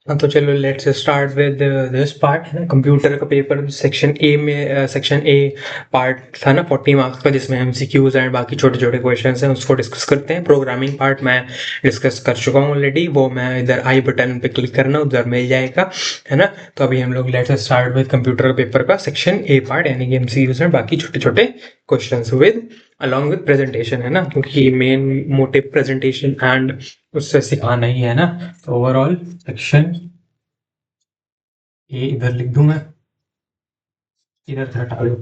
हाँ, तो चलो let's start with this part है ना। कंप्यूटर का पेपर सेक्शन ए में सेक्शन ए पार्ट था ना 40 मार्क्स का, जिसमें एमसीक्यूज एंड बाकी छोटे छोटे क्वेश्चंस हैं, उसको डिस्कस करते हैं। प्रोग्रामिंग पार्ट मैं डिस्कस कर चुका हूँ ऑलरेडी, वो मैं इधर आई बटन पे क्लिक करना उधर मिल जाएगा, है ना। तो अभी हम लोग लेट्स स्टार्ट विद कंप्यूटर का पेपर का सेक्शन ए पार्ट, यानी कि एमसीक्यूज एंड बाकी छोटे छोटे question with along with presentation, है ना, क्योंकि मेन मोटिव प्रेजेंटेशन एंड उससे सिखाना ही है ना। तो ओवरऑल सेक्शन ए इधर लिख दूं मैं, इधर से हटा दो।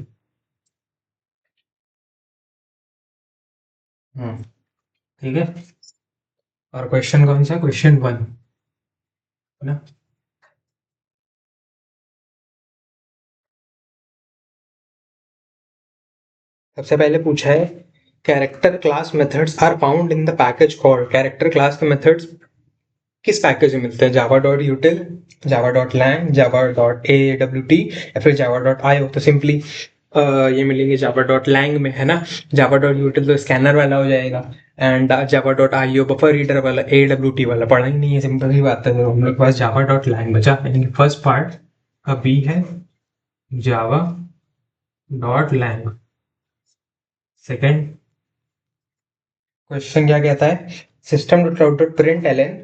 ठीक है। और क्वेश्चन कौन सा, क्वेश्चन 1 है ना। सबसे पहले पूछा है character class methods are found in the package called. Character class के मेथड्स किस पैकेज में मिलते हैं? Java dot util, Java dot lang, Java dot A W T या फिर जावा डॉट आई हो। तो सिंपली ये मिलेंगे जावा डॉट लैंग में, है ना। जावा डॉट यूटिल तो स्कैनर वाला हो जाएगा, and Java dot I O buffer reader वाला, ए डब्ल्यू टी वाला पढ़ा ही नहीं है, सिंपल सी बात है। तो हम लोग के पास जावा डॉट लैंग बचा, यानी कि फर्स्ट पार्ट का बी है Java dot lang. Second question क्या कहता है, system dot out dot print ln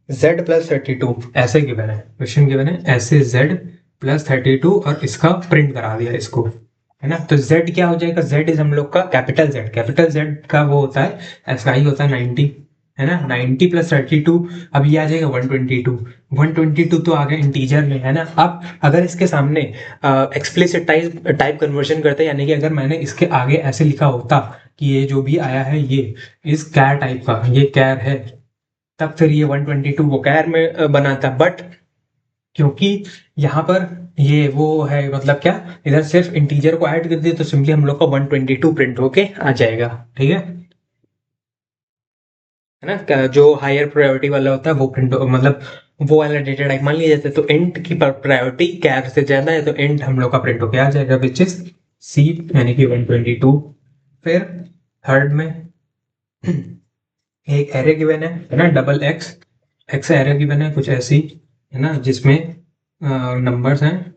Z plus 32, ऐसे गिवन है, क्वेश्चन गिवन है ऐसे जेड प्लस 32 और इसका प्रिंट करा दिया इसको, है ना। तो जेड क्या हो जाएगा, जेड इज हम लोग का कैपिटल जेड, कैपिटल जेड का वो होता है ऐसा ही होता है 90, है ना। 90 प्लस 32, अब ये आ जाएगा 122, 122 तो आ गया इंटीजर में, है ना। अब अगर इसके सामने एक्सप्लिसिट टाइप कन्वर्जन करते हैं, यानी कि अगर मैंने इसके आगे ऐसे लिखा होता कि ये जो भी आया है ये इस कैर टाइप का, ये कैर है, तब फिर ये 122 वो कैर में बनाता। बट क्योंकि यहाँ पर ये वो है, मतलब क्या, इधर सिर्फ इंटीजर को ऐड कर दिए, तो सिंपली हम लोग का 122 प्रिंट होके आ जाएगा। ठीक है ना। जो हायर प्रायोरिटी वाला होता है वो प्रिंट, मतलब वो वाला डेटा टाइप मान लिया जाता है, तो इंट की प्रायोरिटी कैर से ज्यादा है, तो इंट हम लोग का प्रिंट होके आ जाएगा, विच इज सी, यानी कि 122। फिर थर्ड में एक एरे गिवन है ना, double x, x array given है कुछ ऐसी, है ना, जिसमें नंबर्स हैं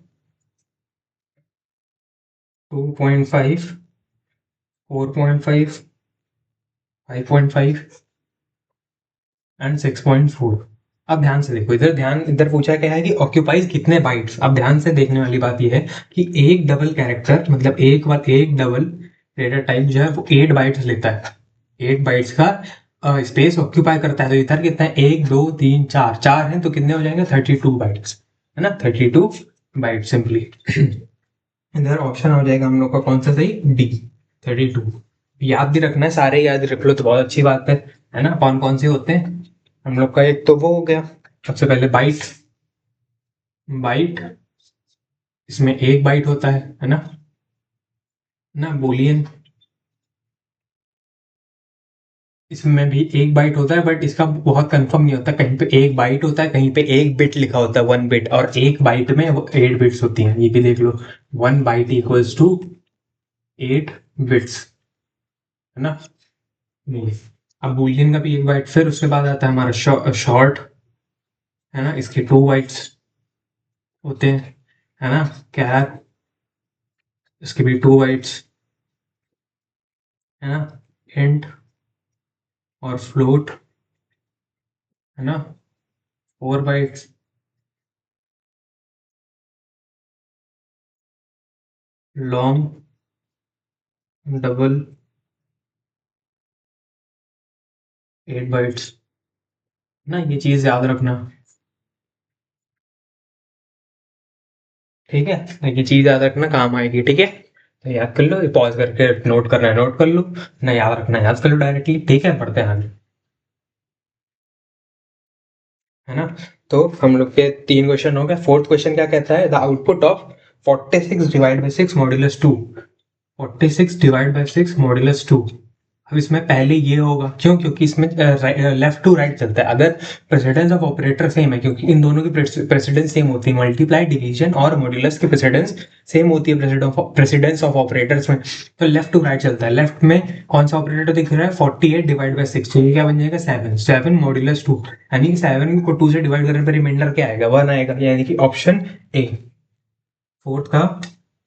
2.5, 4.5, 5.5 एंड 6.4। अब ध्यान से देखो, इधर पूछा क्या है कि ऑक्यूपाइज कितने बाइट्स। अब ध्यान से देखने वाली बात यह है कि एक डबल कैरेक्टर, मतलब एक डबल डेटा टाइप जो है वो 8 बाइट्स लेता है, 8 बाइट्स का स्पेस ऑक्यूपाई करता है। तो इधर कितना है, 1 2 3 4, 4 है तो कितने हो जाएंगे 32 बाइट्स, है ना, 32 बाइट सिंपली। इधर ऑप्शन हो जाएगा हम लोग का कौन सा सही, डी, 32। याद भी रखना है, सारे याद रख लो तो बहुत अच्छी बात है ना। कौन कौन से होते हैं हम लोग का, एक तो वो हो गया सबसे पहले बाइट, बाइट इसमें एक बाइट होता है ना बोलियन, इसमें भी एक बाइट होता है, बट इसका बहुत कंफर्म नहीं होता, कहीं पे एक बाइट होता है, कहीं पे एक बिट लिखा होता है, 1 बिट, और एक बाइट में वो 8 बिट्स होती हैं, ये भी देख लो, 1 बाइट इक्वल्स टू 8 बिट्स, है ना। ये अब बुलियन का भी एक बाइट, फिर उसके बाद आता है हमारा शॉर्ट, है ना, इसके 2 बाइट्स होते हैं, है ना। कैर, इसके भी 2 बाइट्स, है ना। इंट और फ्लोट, है ना, 4 बाइट्स। लॉन्ग, डबल, 8 बाइट्स, ना, ये चीज याद रखना, ठीक है। ये चीज याद रखना, काम आएगी, ठीक है। तो याद कर लो, पॉज करके नोट करना है नोट कर लो, ना याद रखना याद कर लो डायरेक्टली, ठीक है। बढ़ते हैं आगे, है ना। तो हम लोग के 3 क्वेश्चन हो गए। फोर्थ क्वेश्चन क्या कहता है, the output of 46 divide by 6 modulus 2, 46 divide by 6 modulus 2 अब इसमें पहले ये होगा, क्यों? क्योंकि इसमें लेफ्ट टू राइट चलता है। अगर प्रेसिडेंस ऑफ ऑपरेटर सेम है, क्योंकि इन दोनों की प्रेसिडेंस सेम होती है, मल्टीप्लाई, डिवीजन और मॉड्यूलस की प्रेसिडेंस सेम होती है प्रेसिडेंस ऑफ ऑपरेटर्स में, तो लेफ्ट टू राइट चलता है। लेफ्ट में कौन सा ऑपरेटर दिख रहा है? 48 डिवाइड बाई 6, तो ये क्या बन जाएगा? 7, 7 मॉड्यूलस 2, यानी कि 7 को 2 से डिवाइड करने पर रिमाइंडर क्या आएगा? 1 आएगा, यानी कि ऑप्शन ए, फोर्थ का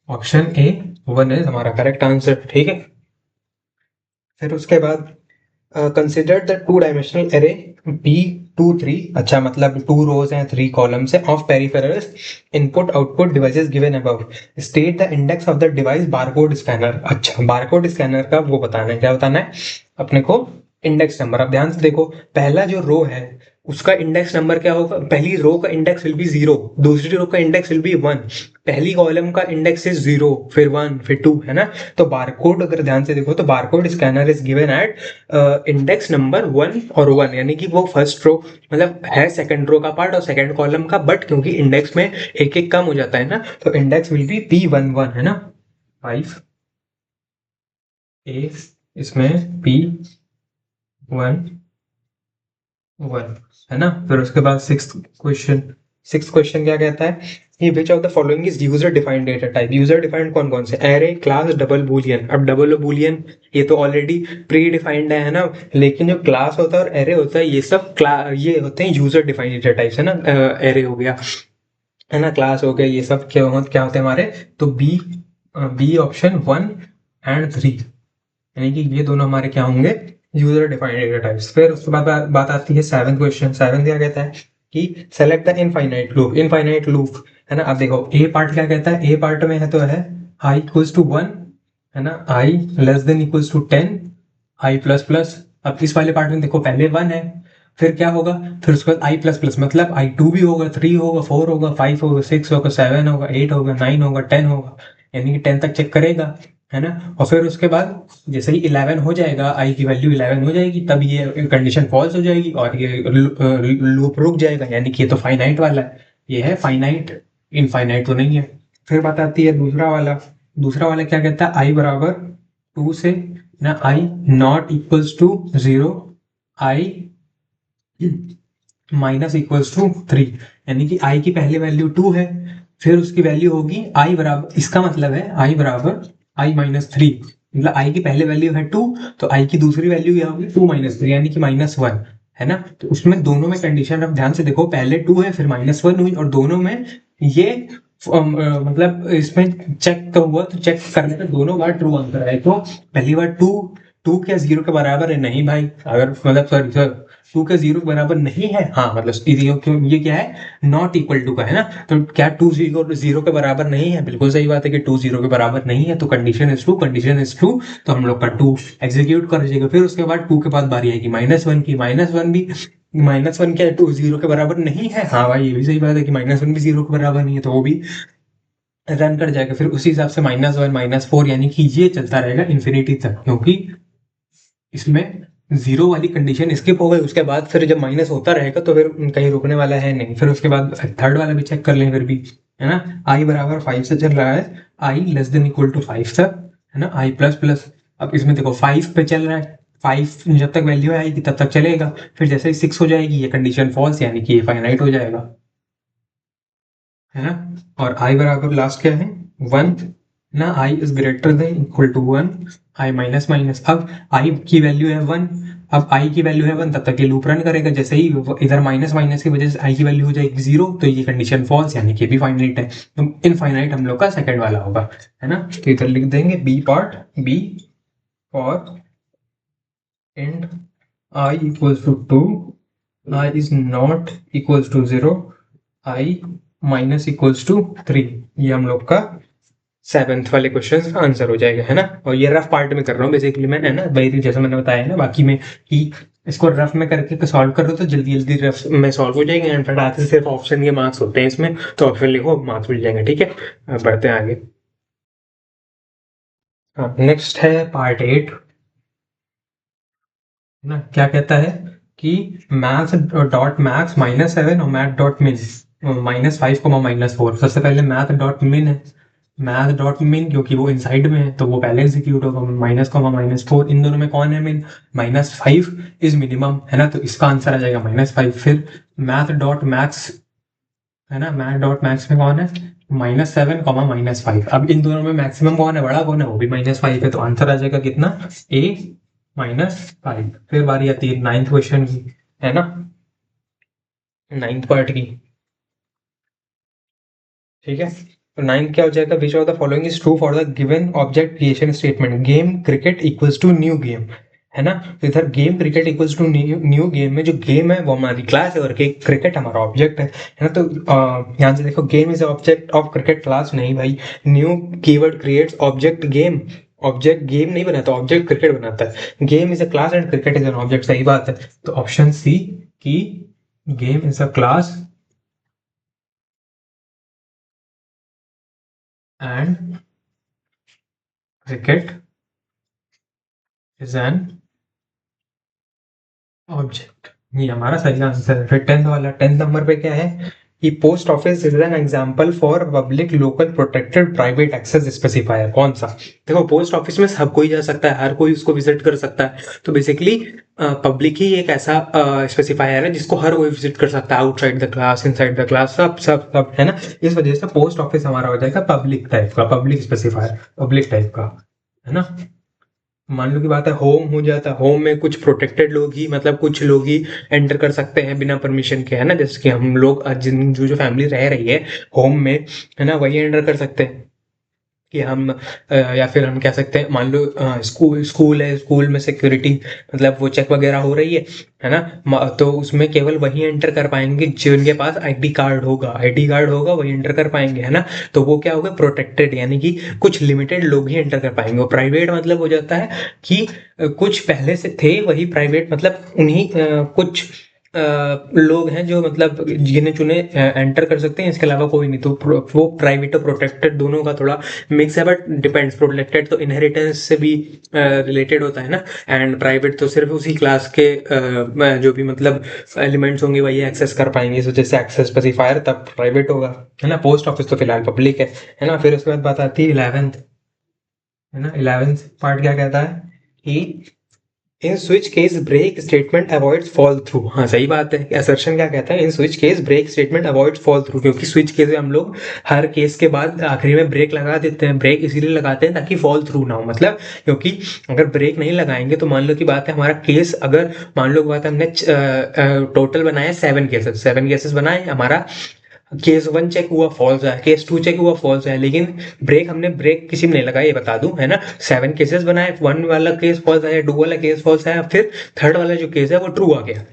ऑप्शन ए 1 है हमारा करेक्ट आंसर। ठीक है, फिर उसके बाद consider the two dimensional array P23, अच्छा मतलब 2 रोज हैं 3 कॉलम्स है of peripherals input output devices given above, state the index of the device barcode scanner. अच्छा, बारकोड स्कैनर का वो बताना है, क्या बताना है अपने को? Index number. अब ध्यान से देखो, पहला जो रो है उसका इंडेक्स नंबर क्या होगा? पहली रो का इंडेक्स विल बी 0, दूसरी रो का इंडेक्स विल बी 1, पहली कॉलम का इंडेक्स इज 0, फिर 1, फिर 2, है ना? तो बारकोड अगर ध्यान से देखो तो barcode scanner is given at index number 1 और 1, यानी कि वो फर्स्ट रो मतलब है सेकंड रो का पार्ट और सेकंड कॉलम का, बट क्योंकि इंडेक्स में एक एक कम हो जाता है ना, तो इंडेक्स विल बी P11, है ना? 5 ए, इसमें P11, है ना? फिर उसके बाद सिक्स क्वेश्चन क्या कहता है कि which of the following is user defined data type. User defined कौन कौन से? Array, class, double Boolean. अब डबल बूलियन ये तो ऑलरेडी प्री डिफाइंड है ना, लेकिन जो क्लास होता है और एरे होता है ये सब ये होते हैं यूजर डिफाइंड डेटा टाइप्स, है ना? एरे हो गया, है ना, क्लास हो गया, ये सब क्या होते हैं हमारे? तो बी ऑप्शन 1 एंड 3, यानी कि ये दोनों हमारे क्या होंगे? User defined data types. फिर उसके बाद बात आती है सेवन क्वेश्चन। सेवन क्या कहता है कि select the infinite loop. Infinite loop, है ना? अब देखो ए पार्ट क्या कहता है? ए पार्ट में है तो है i इक्वल्स टू 1, है ना, i less than equals to 10, i plus plus. अब इस वाले पार्ट में देखो पहले 1 है, फिर क्या होगा? फिर उसके बाद i प्लस प्लस, मतलब i2 भी होगा, 3 होगा, 4 होगा, 5 होगा, 6 होगा, 7 होगा, 8 होगा, 9 होगा, 10 होगा, यानी कि 10 तक चेक करेगा, है ना? और फिर उसके बाद जैसे ही 11 हो जाएगा, आई की वैल्यू 11 हो जाएगी, तब ये कंडीशन फॉल्स हो जाएगी और ये लूप रुक जाएगा, यानी कि ये तो फाइनाइट वाला है, ये है फाइनाइट, इनफाइनाइट तो नहीं है। फिर बात आती है दूसरा वाला। दूसरा वाला क्या कहता है? आई बराबर 2 से ना I not equals to 0, I minus equals to 3, यानी कि आई की पहली वैल्यू 2 है, फिर उसकी वैल्यू होगी आई बराबर, इसका मतलब है आई बराबर आई माइनस 3, मतलब आई की पहले वैल्यू है 2, तो आई की दूसरी वैल्यू क्या होगी? 2 माइनस 3, यानी कि -1, है ना? तो उसमें दोनों में कंडीशन अब ध्यान से देखो, पहले 2 है फिर -1 हुई, और दोनों में ये मतलब इसमें चेक तो हुआ, तो चेक करने पे दोनों बार ट्रू आंसर आए, तो पहली बार 2 क्या 0 के बराबर है? नहीं भाई, अगर मतलब सॉरी सर 2 के 0 के बराबर नहीं है, हाँ मतलब ये क्या है? नॉट इक्वल टू का, है ना? तो क्या 2 0 के बराबर नहीं है? बिल्कुल सही बात है कि 2 0 के बराबर नहीं है, तो condition is true, condition is true, तो हम लोग का 2 एग्जीक्यूट कर जाएगा। फिर उसके बाद 2 के बाद बारी आएगी -1 की, -1 भी, -1 क्या 2 0 के बराबर नहीं है? हाँ भाई, ये भी सही बात है कि -1 भी 0 के बराबर नहीं है, तो वो भी रन कर जाएगा। फिर उसी हिसाब से -1 -4, यानी कि ये चलता रहेगा इन्फिनिटी तक, क्योंकि इसमें 0 वाली कंडीशन स्किप हो गई। उसके बाद फिर जब माइनस होता रहेगा तो फिर कहीं रुकने वाला है नहीं। फिर उसके बाद थर्ड वाला भी चेक कर लें फिर भी, है ना? आई बराबर 5 से चल रहा है, आई लेस देन इक्वल टू 5 तक, है ना, आई प्लस प्लस। अब इसमें देखो 5 पे चल रहा है, 5 जब तक वैल्यू आएगी तब तक चलेगा, फिर जैसे ही 6 हो जाएगी ये कंडीशन फॉल्स, यानी कि ये फाइनाइट हो जाएगा, है ना? और आई बराबर लास्ट क्या है? 1, ना, I is greater than equal to 1, I minus minus. अब आई की वैल्यू है 1, अब आई की वैल्यू है 1, तब तक ये लूप रन करेगा, जैसे ही इधर माइनस माइनस की वजह से आई की वैल्यू हो जाएगी 0, तो ये कंडीशन फॉल्स, यानी कि भी फाइनाइट है। तो इनफाइनाइट हम लोग का सेकंड वाला होगा, है ना? तो इधर लिख देंगे B part, B for and I equals to 2, I is not equals to 0, I minus equals to 3, ये हम लोग का 7th वाले क्वेश्चन का आंसर हो जाएगा, है ना? और ये रफ पार्ट में कर रहा हूँ बेसिकली मैं, है ना, भाई जैसे मैंने बताया ना बाकी में कि इसको रफ में करके सॉल्व करो तो जल्दी जल्दी रफ में सॉल्व हो जाएंगे, एंड फटाक से सिर्फ ऑप्शन के मार्क्स होते हैं इसमें, तो ऑप्शन लिखो मार्क्स मिल जाएंगे। ठीक है, अब बढ़ते हैं आगे। हाँ, नेक्स्ट है पार्ट 8, है ना? क्या कहता है कि मैथ्स डॉट मैक्स -7 और मैथ डॉट मिन -5, -4। सबसे पहले मैथ डॉट मिन है, मैथ डॉट मिन, क्योंकि वो इनसाइड में है तो वो पहले एग्जीक्यूट होगा, माइनस कॉमा -4, इन दोनों में कौन है मिन, -5 इज मिनिमम, है ना, तो इसका आंसर आ जाएगा -5। फिर मैथ डॉट मैक्स, है ना, मैथ डॉट मैक्स में कौन है, -7 कॉमा -5। अब इन दोनों में मैक्सिमम कौन है, बड़ा कौन है, वो भी -5 है, तो आंसर आ जाएगा कितना, a -5। फिर बारी आती है 9th क्वेश्चन की, है ना, 9th पार्ट की, ठीक है। तो 9th क्या हो जाएगा, which of the following is true for the given object creation statement, game cricket equals to new game, है ना। तो इधर game cricket equals to new game में जो गेम है वो हमारी क्लास है और क्रिकेट हमारा ऑब्जेक्ट है ना। तो यहाँ से देखो, game is object of cricket class, नहीं भाई, new keyword creates object game, object game नहीं बनाता, ऑब्जेक्ट क्रिकेट बनाता है। Game is a class and cricket is an object, सही बात है। तो ऑप्शन सी की game is a class and cricket is an object, ये हमारा सही आंसर है। फिर 10th वाला, 10th नंबर पे क्या है कि post office is an example for public local protected private access specifier, कौन सा। देखो, पोस्ट ऑफिस में सब कोई जा सकता है, हर कोई उसको विजिट कर सकता है, तो बेसिकली पब्लिक ही एक ऐसा स्पेसिफायर है जिसको हर कोई विजिट कर सकता है, outside the class, inside the class, सब सब सब, है ना। इस वजह से पोस्ट ऑफिस हमारा हो जाएगा पब्लिक टाइप का, पब्लिक स्पेसिफायर, पब्लिक टाइप का, है ना। मान लो की बात है, होम हो जाता है, होम में कुछ प्रोटेक्टेड लोग ही, मतलब कुछ लोग ही एंटर कर सकते हैं बिना परमिशन के, है ना, जैसे कि हम लोग जिन जो जो फैमिली रह रही है होम में, है ना, वही एंटर कर सकते हैं। कि हम या फिर हम कह सकते हैं, मान लो स्कूल स्कूल है, स्कूल में सिक्योरिटी, मतलब वो चेक वगैरह हो रही है ना, तो उसमें केवल वही एंटर कर पाएंगे जिनके पास आईडी कार्ड होगा, आईडी कार्ड होगा वही एंटर कर पाएंगे, है ना। तो वो क्या होगा, प्रोटेक्टेड, यानी कि कुछ लिमिटेड लोग ही एंटर कर पाएंगे। और प्राइवेट मतलब हो जाता है कि कुछ पहले से थे वही प्राइवेट, मतलब उन्हीं कुछ लोग हैं जो मतलब गिने चुने एंटर कर सकते हैं, इसके अलावा कोई नहीं। तो वो प्राइवेट और प्रोटेक्टेड दोनों का थोड़ा मिक्स है, बट डिपेंड्स, प्रोटेक्टेड तो इनहेरिटेंस से भी रिलेटेड होता है ना, एंड प्राइवेट तो सिर्फ उसी क्लास के जो भी मतलब एलिमेंट्स होंगे वही एक्सेस कर पाएंगे, इस वजह से एक्सेस स्पेसिफायर तब प्राइवेट होगा, है ना। पोस्ट ऑफिस तो फिलहाल पब्लिक है ना। फिर उसके बाद बात आती है 11th, है ना। 11th पार्ट क्या कहता है कि in switch case break statement avoids fall through, हाँ सही बात है। असर्शन क्या कहता है, in switch case break statement avoids fall through, क्योंकि स्विच केस में हम लोग हर केस के बाद आखिरी में ब्रेक लगा देते हैं। ब्रेक इसीलिए लगाते हैं ताकि फॉल थ्रू ना हो, मतलब क्योंकि अगर ब्रेक नहीं लगाएंगे तो मान लो की बात है, हमारा केस अगर मान लो की बात है हमने टोटल बनाया 7 केसेस, 7 केसेस बनाए, हमारा केस 1 चेक हुआ फॉल्स है, केस 2 चेक हुआ फॉल्स है, लेकिन हमने ब्रेक किसी में नहीं लगाया, ये बता दूं, है ना। 7 केसेस बनाए, 1 वाला केस फॉल्स आया, 2 वाला केस फॉल्स आया, फिर थर्ड वाला जो केस है वो ट्रू आ गया।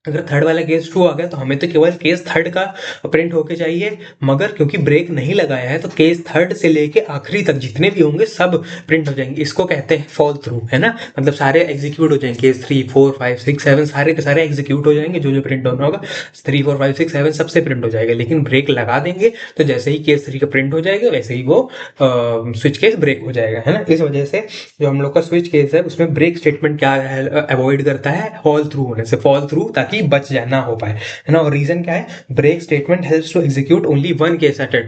अगर थर्ड वाला केस ट्रू आ गया तो हमें तो केवल केस थर्ड का प्रिंट होके चाहिए, मगर क्योंकि ब्रेक नहीं लगाया है तो केस थर्ड से लेके आखिरी तक जितने भी होंगे सब प्रिंट हो जाएंगे। इसको कहते हैं फॉल थ्रू, है ना, मतलब सारे एग्जीक्यूट हो जाएंगे, केस 3 4 5 6 7 सारे के सारे एग्जीक्यूट हो जाएंगे, जो जो प्रिंट होना होगा 3 4 5 6 7 सबसे प्रिंट हो जाएगा। लेकिन ब्रेक लगा देंगे तो जैसे ही केस 3 का प्रिंट हो जाएगा वैसे ही वो स्विच केस ब्रेक हो जाएगा, है ना। इस वजह से जो हम लोग का स्विच केस है उसमें ब्रेक स्टेटमेंट क्या अवॉइड करता है, फॉल थ्रू होने से, फॉल थ्रू ताकि बच जाना हो पाए, है ना। और रीजन क्या है, break statement helps to execute only one case at a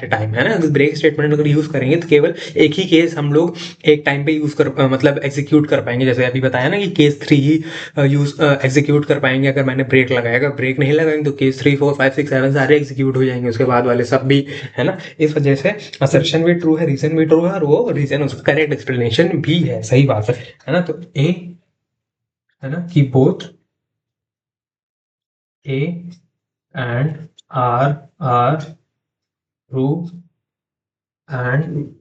time, है ना। ब्रेक स्टेटमेंट अगर यूज करेंगे तो केवल एक ही केस हम लोग एक टाइम पे यूज कर मतलब एग्जीक्यूट कर पाएंगे। जैसे अभी बताया ना कि केस 3 ही यूज एग्जीक्यूट कर पाएंगे अगर मैंने ब्रेक लगाया, अगर ब्रेक नहीं लगाएंगे तो केस 3 4 5 6 7 सारे एग्जीक्यूट हो जाएंगे, उसके बाद वाले सब भी, है ना। इस वजह से असर्शन भी ट्रू है, रीजन भी ट्रू है, और वो रीजन उसका करेक्ट एक्सप्लेनेशन भी है, सही बात है ना। तो ए, है ना, कि both A and R are true and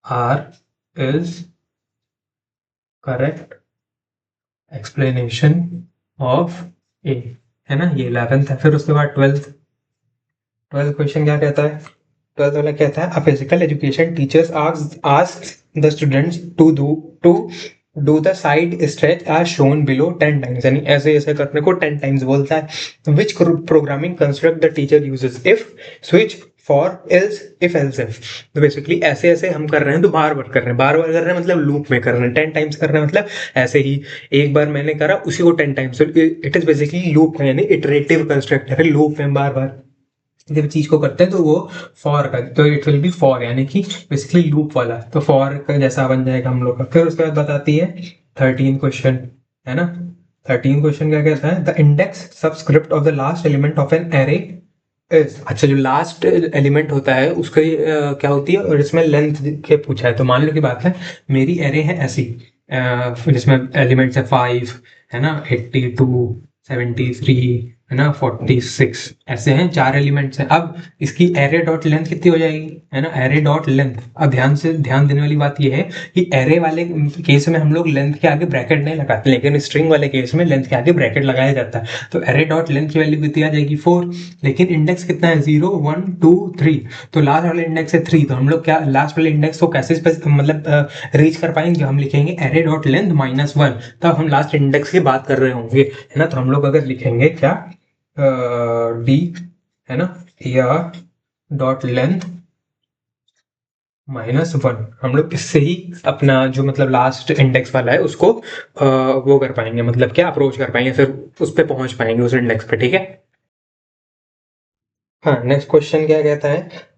R is correct explanation of A, है ना। ये 11th है। फिर उसके बाद 12th क्वेश्चन क्या कहता है, 12th वाला कहता है, a physical education teachers ask the students to do the side stretch as shown below 10 times, यानी ऐसे ऐसे करने को 10 टाइम्स बोलता है। Which programming construct the teacher uses, if, switch, for, else, if else if. तो बेसिकली ऐसे ऐसे हम कर रहे हैं तो बार बार कर रहे हैं, बार बार कर रहे हैं मतलब लूप में कर रहे हैं, 10 टाइम्स कर रहे हैं मतलब ऐसे ही एक बार मैंने करा उसी को 10 times, it is basically loop है, यानी इटरेटिव कंस्ट्रक्ट है, लूप में बार बार जब चीज को करते हैं तो वो फॉर का, तो इट विल बी फॉर, यानी कि बेसिकली लूप वाला, तो फॉर का जैसा बन जाएगा हम लोग का। फिर उसके बाद बताती है 13 क्वेश्चन, है ना। 13 क्वेश्चन क्या कहता है, the index subscript of the last element of an array is. अच्छा, जो लास्ट एलिमेंट होता है उसका क्या होती है, और इसमें लेंथ के पूछा है। तो मान लो की बात है, मेरी एरे है ऐसी, जिसमें एलिमेंट्स है 5, है ना, 82, 73, है ना, 46, ऐसे हैं 4 एलिमेंट्स हैं। अब इसकी एरे डॉट लेंथ कितनी हो जाएगी, है ना, एरे डॉट लेंथ। अब ध्यान देने वाली बात ये है कि एरे वाले केस में हम लोग लेंथ के आगे ब्रैकेट नहीं लगाते, लेकिन स्ट्रिंग वाले केस में लेंथ के आगे ब्रैकेट लगाया जाता है। तो एरे डॉट लेंथ की वैल्यू कितनी आ जाएगी 4, लेकिन इंडेक्स कितना है 0, 1, 2, 3, तो लास्ट वाले इंडेक्स है 3। तो हम लोग क्या लास्ट वाले इंडेक्स को कैसे मतलब रीच कर पाएंगे, हम लिखेंगे एरे डॉट लेंथ -1, तब हम लास्ट इंडेक्स की बात कर रहे होंगे, है ना। तो हम लोग अगर लिखेंगे क्या डी, है ना, या डॉट लेंथ -1, हम लोग इससे ही अपना जो मतलब लास्ट इंडेक्स वाला है उसको वो कर पाएंगे, मतलब क्या अप्रोच कर पाएंगे, फिर उस पर पहुंच पाएंगे उस इंडेक्स पे, ठीक है। हाँ, नेक्स्ट क्वेश्चन क्या कहता है,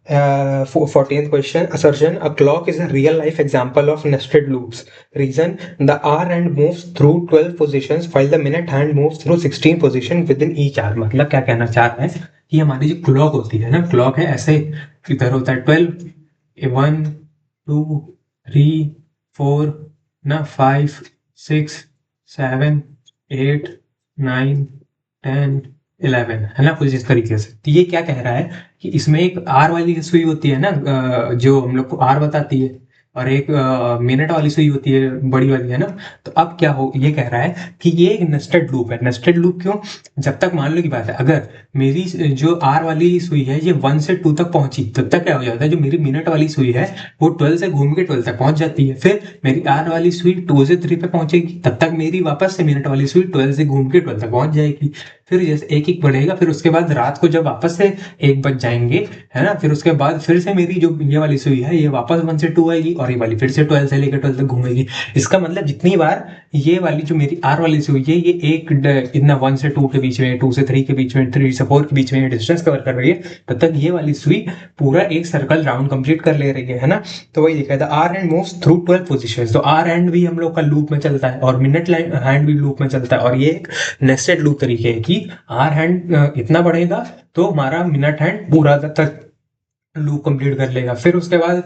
14th question, assertion a clock is a real life example of nested loops. Reason, the hour hand moves through 12 positions while the minute hand moves through 16 positions within each hour. मतलब क्या कहना चाह रहा है कि हमारी जो क्लॉक होती है ना, क्लॉक है ऐसे, इधर होता है 12, 1, 2, 3, 4, ना 5, 6, 7, 8, 9, 10, 11, है ना, कुछ इस तरीके से। तो ये क्या कह रहा है कि इसमें एक आर वाली सुई होती है ना, जो हम लोग को आर बताती है, और एक मिनट वाली सुई होती है, बड़ी वाली, है ना। तो अब क्या हो, ये कह रहा है कि ये एक नेस्टेड लूप है। नेस्टेड लूप क्यों, जब तक मान लो की बात है, अगर मेरी जो आर वाली सुई है ये 1 से 2 तक पहुंची, तब तक क्या हो जाता है, जो मेरी मिनट वाली सुई है वो 12 से घूम के 12 तक पहुंच जाती है। फिर मेरी आर वाली सुई 2 से 3 पे पहुंचेगी, तब तक मेरी वापस से मिनट वाली सुई 12 से घूम के 12 तक पहुंच जाएगी। फिर जैसे एक एक बढ़ेगा, फिर उसके बाद रात को जब वापस से 1 बज जाएंगे, है ना, फिर उसके बाद फिर से मेरी जो ये वाली सुई है ये वापस 1 से 2 आएगी, और ये वाली फिर से 12 से लेकर 12 तक घूमेगी। इसका मतलब जितनी बार ये वाली जो मेरी आर वाली सुई है ये एक इतना 1 से 2 के बीच में, 2 से 3 के बीच में, 3 से 4 के बीच में डिस्टेंस कवर कर रही है, तब तक ये वाली सुई पूरा एक सर्कल राउंड कंप्लीट कर ले रही है ना। तो वही लिखा है, the hour hand moves through 12 positions. तो आर हैंड भी हम लोग का लूप में चलता है, और मिनट हैंड भी लूप में चलता है, और ये एक नेस्टेड लूप तरीके है कि आर हैंड इतना बढ़ेगा तो हमारा मिनट हैंड पूरा तक लूप कंप्लीट कर लेगा। फिर उसके बाद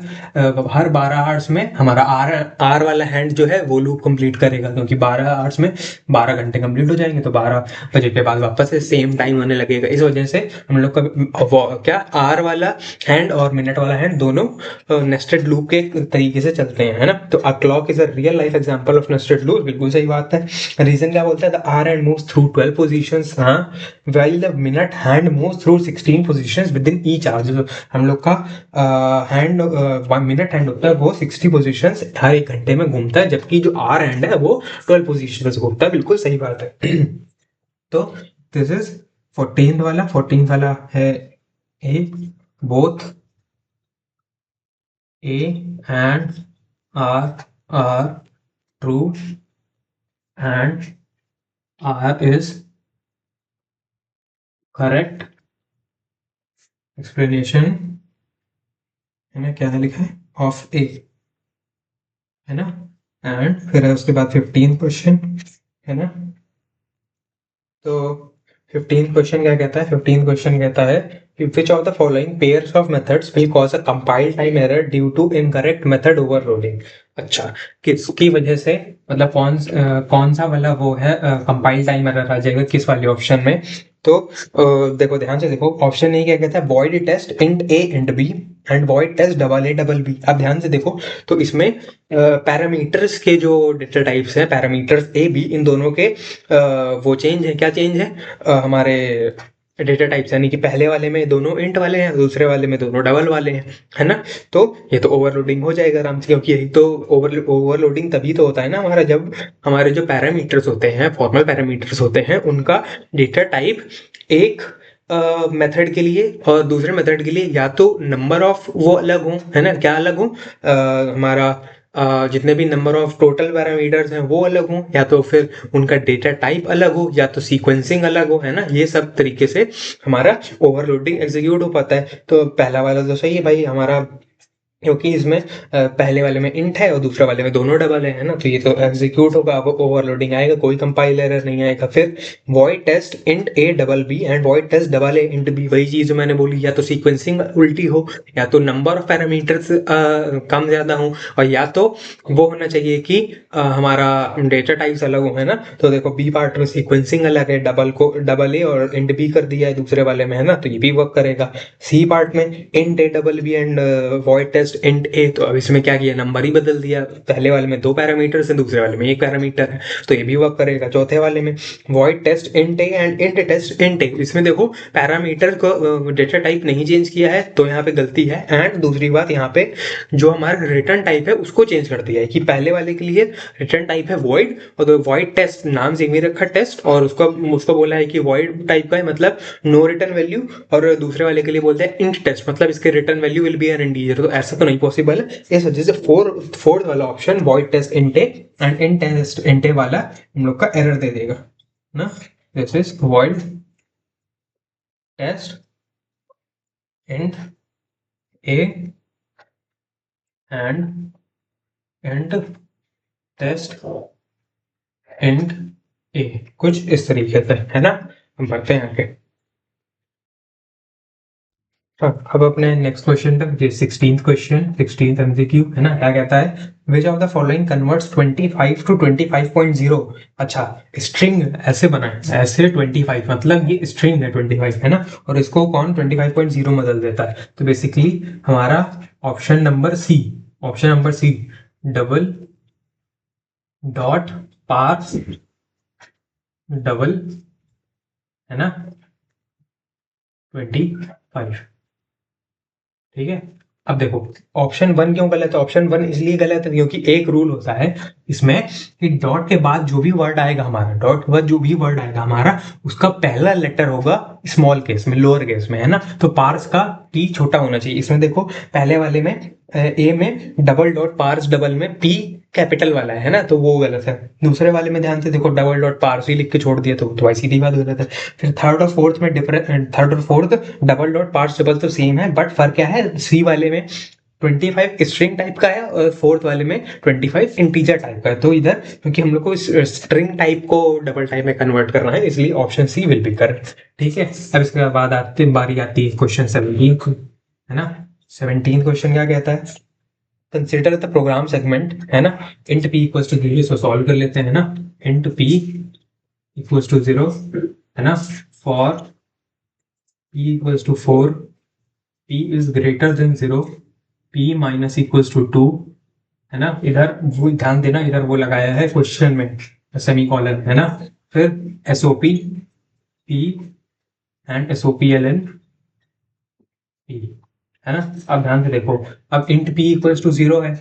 हर 12 आवर्स में हमारा आर आर वाला हैंड जो है वो लूप कंप्लीट करेगा, क्योंकि 12 आवर्स में 12 घंटे कंप्लीट हो जाएंगे, तो 12 बजे के बाद वापस से सेम टाइम आने लगेगा। इस वजह से हम लोग का क्या आर वाला हैंड और मिनट वाला हैंड दोनों नेस्टेड लूप के तरीके से चलते हैं, है ना। तो a clock is a real life example of nested loop, बिल्कुल सही बात है। रीजन क्या बोलता है, the hour hand moves through 12 positions, हाँ, while the minute hand moves through 16 positions within each hour। जो हम लोग का हैंड मिनट हैंड होता है वो 60 पोजीशंस हर एक घंटे में घूमता है, जबकि जो आर हैंड है वो 12 पोजीशंस घूमता है, बिल्कुल सही बात है। तो दिस इज 14th वाला है, A both A and R are true and R is correct explanation, है ना, क्या लिखा है, ऑफ ए, है ना। एंड फिर है उसके बाद 15th क्वेश्चन, है ना। तो 15th क्वेश्चन क्या कहता है, 15th क्वेश्चन कहता है कि which of the following pairs of methods will cause a compile time error due to incorrect method overloading. अच्छा, किसकी वजह से, मतलब कौन सा वाला वो है कंपाइल टाइम एरर आ जाएगा किस वाले ऑप्शन में। तो देखो ध्यान से देखो, ऑप्शन ए क्या कहता है, void test int a int b and void test double a double b. अब ध्यान से देखो, तो इसमें पैरामीटर्स के जो डेटा टाइप्स हैं, पैरामीटर्स ए बी, इन दोनों के वो चेंज है, क्या चेंज है, हमारे डेटा टाइप्स, यानी कि पहले वाले में दोनों इंट वाले हैं, दूसरे वाले में दोनों डबल वाले हैं, है ना। तो ये तो ओवरलोडिंग हो जाएगा आराम से, क्योंकि यही तो ओवरलोडिंग तभी तो होता है ना हमारा, जब हमारे जो पैरामीटर्स होते हैं, फॉर्मल पैरामीटर्स होते हैं, उनका डेटा टाइप एक मेथड के लिए और दूसरे मेथड के लिए या तो नंबर ऑफ वो अलग हो, है ना, क्या अलग हो, हमारा जितने भी नंबर ऑफ टोटल पैरामीटर्स हैं वो अलग हों, या तो फिर उनका डेटा टाइप अलग हो, या तो सीक्वेंसिंग अलग हो, है ना। ये सब तरीके से हमारा ओवरलोडिंग एग्जीक्यूट हो पाता है। तो पहला वाला तो सही है भाई हमारा, क्योंकि इसमें पहले वाले में इंट है और दूसरे वाले में दोनों डबल है ना, तो ये तो एग्जीक्यूट होगा, अब ओवरलोडिंग आएगा, कोई कंपाइल एरर नहीं आएगा। फिर void test int A double B and void test double a int b, वही चीज मैंने बोली, या तो सीक्वेंसिंग उल्टी हो, या तो नंबर ऑफ पैरामीटर्स कम ज्यादा हो, और या तो वो होना चाहिए कि हमारा डेटा टाइप्स अलग हो, है ना। तो देखो बी पार्ट में सीक्वेंसिंग अलग है, डबल ए और इंट बी कर दिया है दूसरे वाले में, है ना, तो ये भी वर्क करेगा। सी पार्ट में int A double B and void test int A, तो अब इसमें क्या किया, नंबर ही बदल दिया, पहले वाले में 2 पैरामीटर्स हैं, दूसरे वाले में 1 पैरामीटर है, तो ये भी वर्क करेगा। चौथे वाले में void test int A and int test int A, इसमें देखो पैरामीटर को डेटा टाइप नहीं चेंज किया है, तो यहाँ पे गलती है। एंड दूसरी बात, यहाँ पे जो हमारा रिटर्न टाइप है उसको चेंज कर दिया है, कि पहले वाले के लिए रिटर्न टाइप है वॉइड, और वॉइड टेस्ट नाम से भी रखा टेस्ट, और उसको बोला है कि वॉइड टाइप का है मतलब नो रिटर्न वैल्यू, और दूसरे वाले के लिए बोलते हैं इंट टेस्ट मतलब इसके return value will B N integer, तो ऐसा तो नहीं पॉसिबल है। इस वजह से फोर्थ वाला option void test int A and int test int A वाला हम लोग का एरर दे देगा ना। This is void test int A and int test int A, कुछ इस तरीके से, है ना। हम पढ़ते हैं आगे। हाँ, अब अपने नेक्स्ट क्वेश्चन तक, 16th क्वेश्चन, 16th एमसीक्यू, है ना। क्या कहता है, विच of the following converts 25 to 25.0। अच्छा, स्ट्रिंग ऐसे बना है, ऐसे 25 मतलब ये स्ट्रिंग है 25, है ना, और इसको कौन 25.0 बदल देता है। तो बेसिकली हमारा option number C, double dot parse double, है ना, 25, ठीक है। अब देखो ऑप्शन 1 क्यों गलत है, ऑप्शन 1 इसलिए गलत है क्योंकि एक रूल होता है इसमें कि डॉट के बाद जो भी वर्ड आएगा हमारा, डॉट के बाद जो भी वर्ड आएगा हमारा, उसका पहला लेटर होगा स्मॉल केस में, लोअर केस में, है ना। तो पार्स का टी छोटा होना चाहिए। इसमें देखो पहले वाले में ए में डबल डॉट पार्स डबल में पी कैपिटल वाला है ना, तो वो गलत है। दूसरे वाले में ध्यान से देखो डबल डॉट पार्स ही लिख के छोड़ दिया, तो सीधी बात गलत है। फिर थर्ड और फोर्थ में डिफरेंट, थर्ड और fourth double dot parse double तो सेम है, बट फर्क क्या है, सी वाले में 25 स्ट्रिंग टाइप का है और फोर्थ वाले में 25 इंटीजर टाइप का है। तो इधर क्योंकि हम लोग को स्ट्रिंग टाइप को डबल टाइप में कन्वर्ट करना है, इसलिए option C will be correct, ठीक है। अब इसके बाद बारी आती है क्वेश्चन 17, है ना। 17 क्वेश्चन क्या कहता है, कंसिडर द प्रोग्राम सेगमेंट, है ना, इंट पी इक्वल्स टू 0, इसको सॉल्व कर लेते हैं ना। इंट पी इक्वल्स टू 0, है ना, for p equals to 4, p is greater than 0, p minus equals to 2, है ना। इधर वो ध्यान देना, इधर वो लगाया है क्वेश्चन में सेमीकोलन, है ना। फिर SOP p and SOPLN p, है ना। अब ध्यान से देखो, अब इंट p इक्वल्स टू 0 है,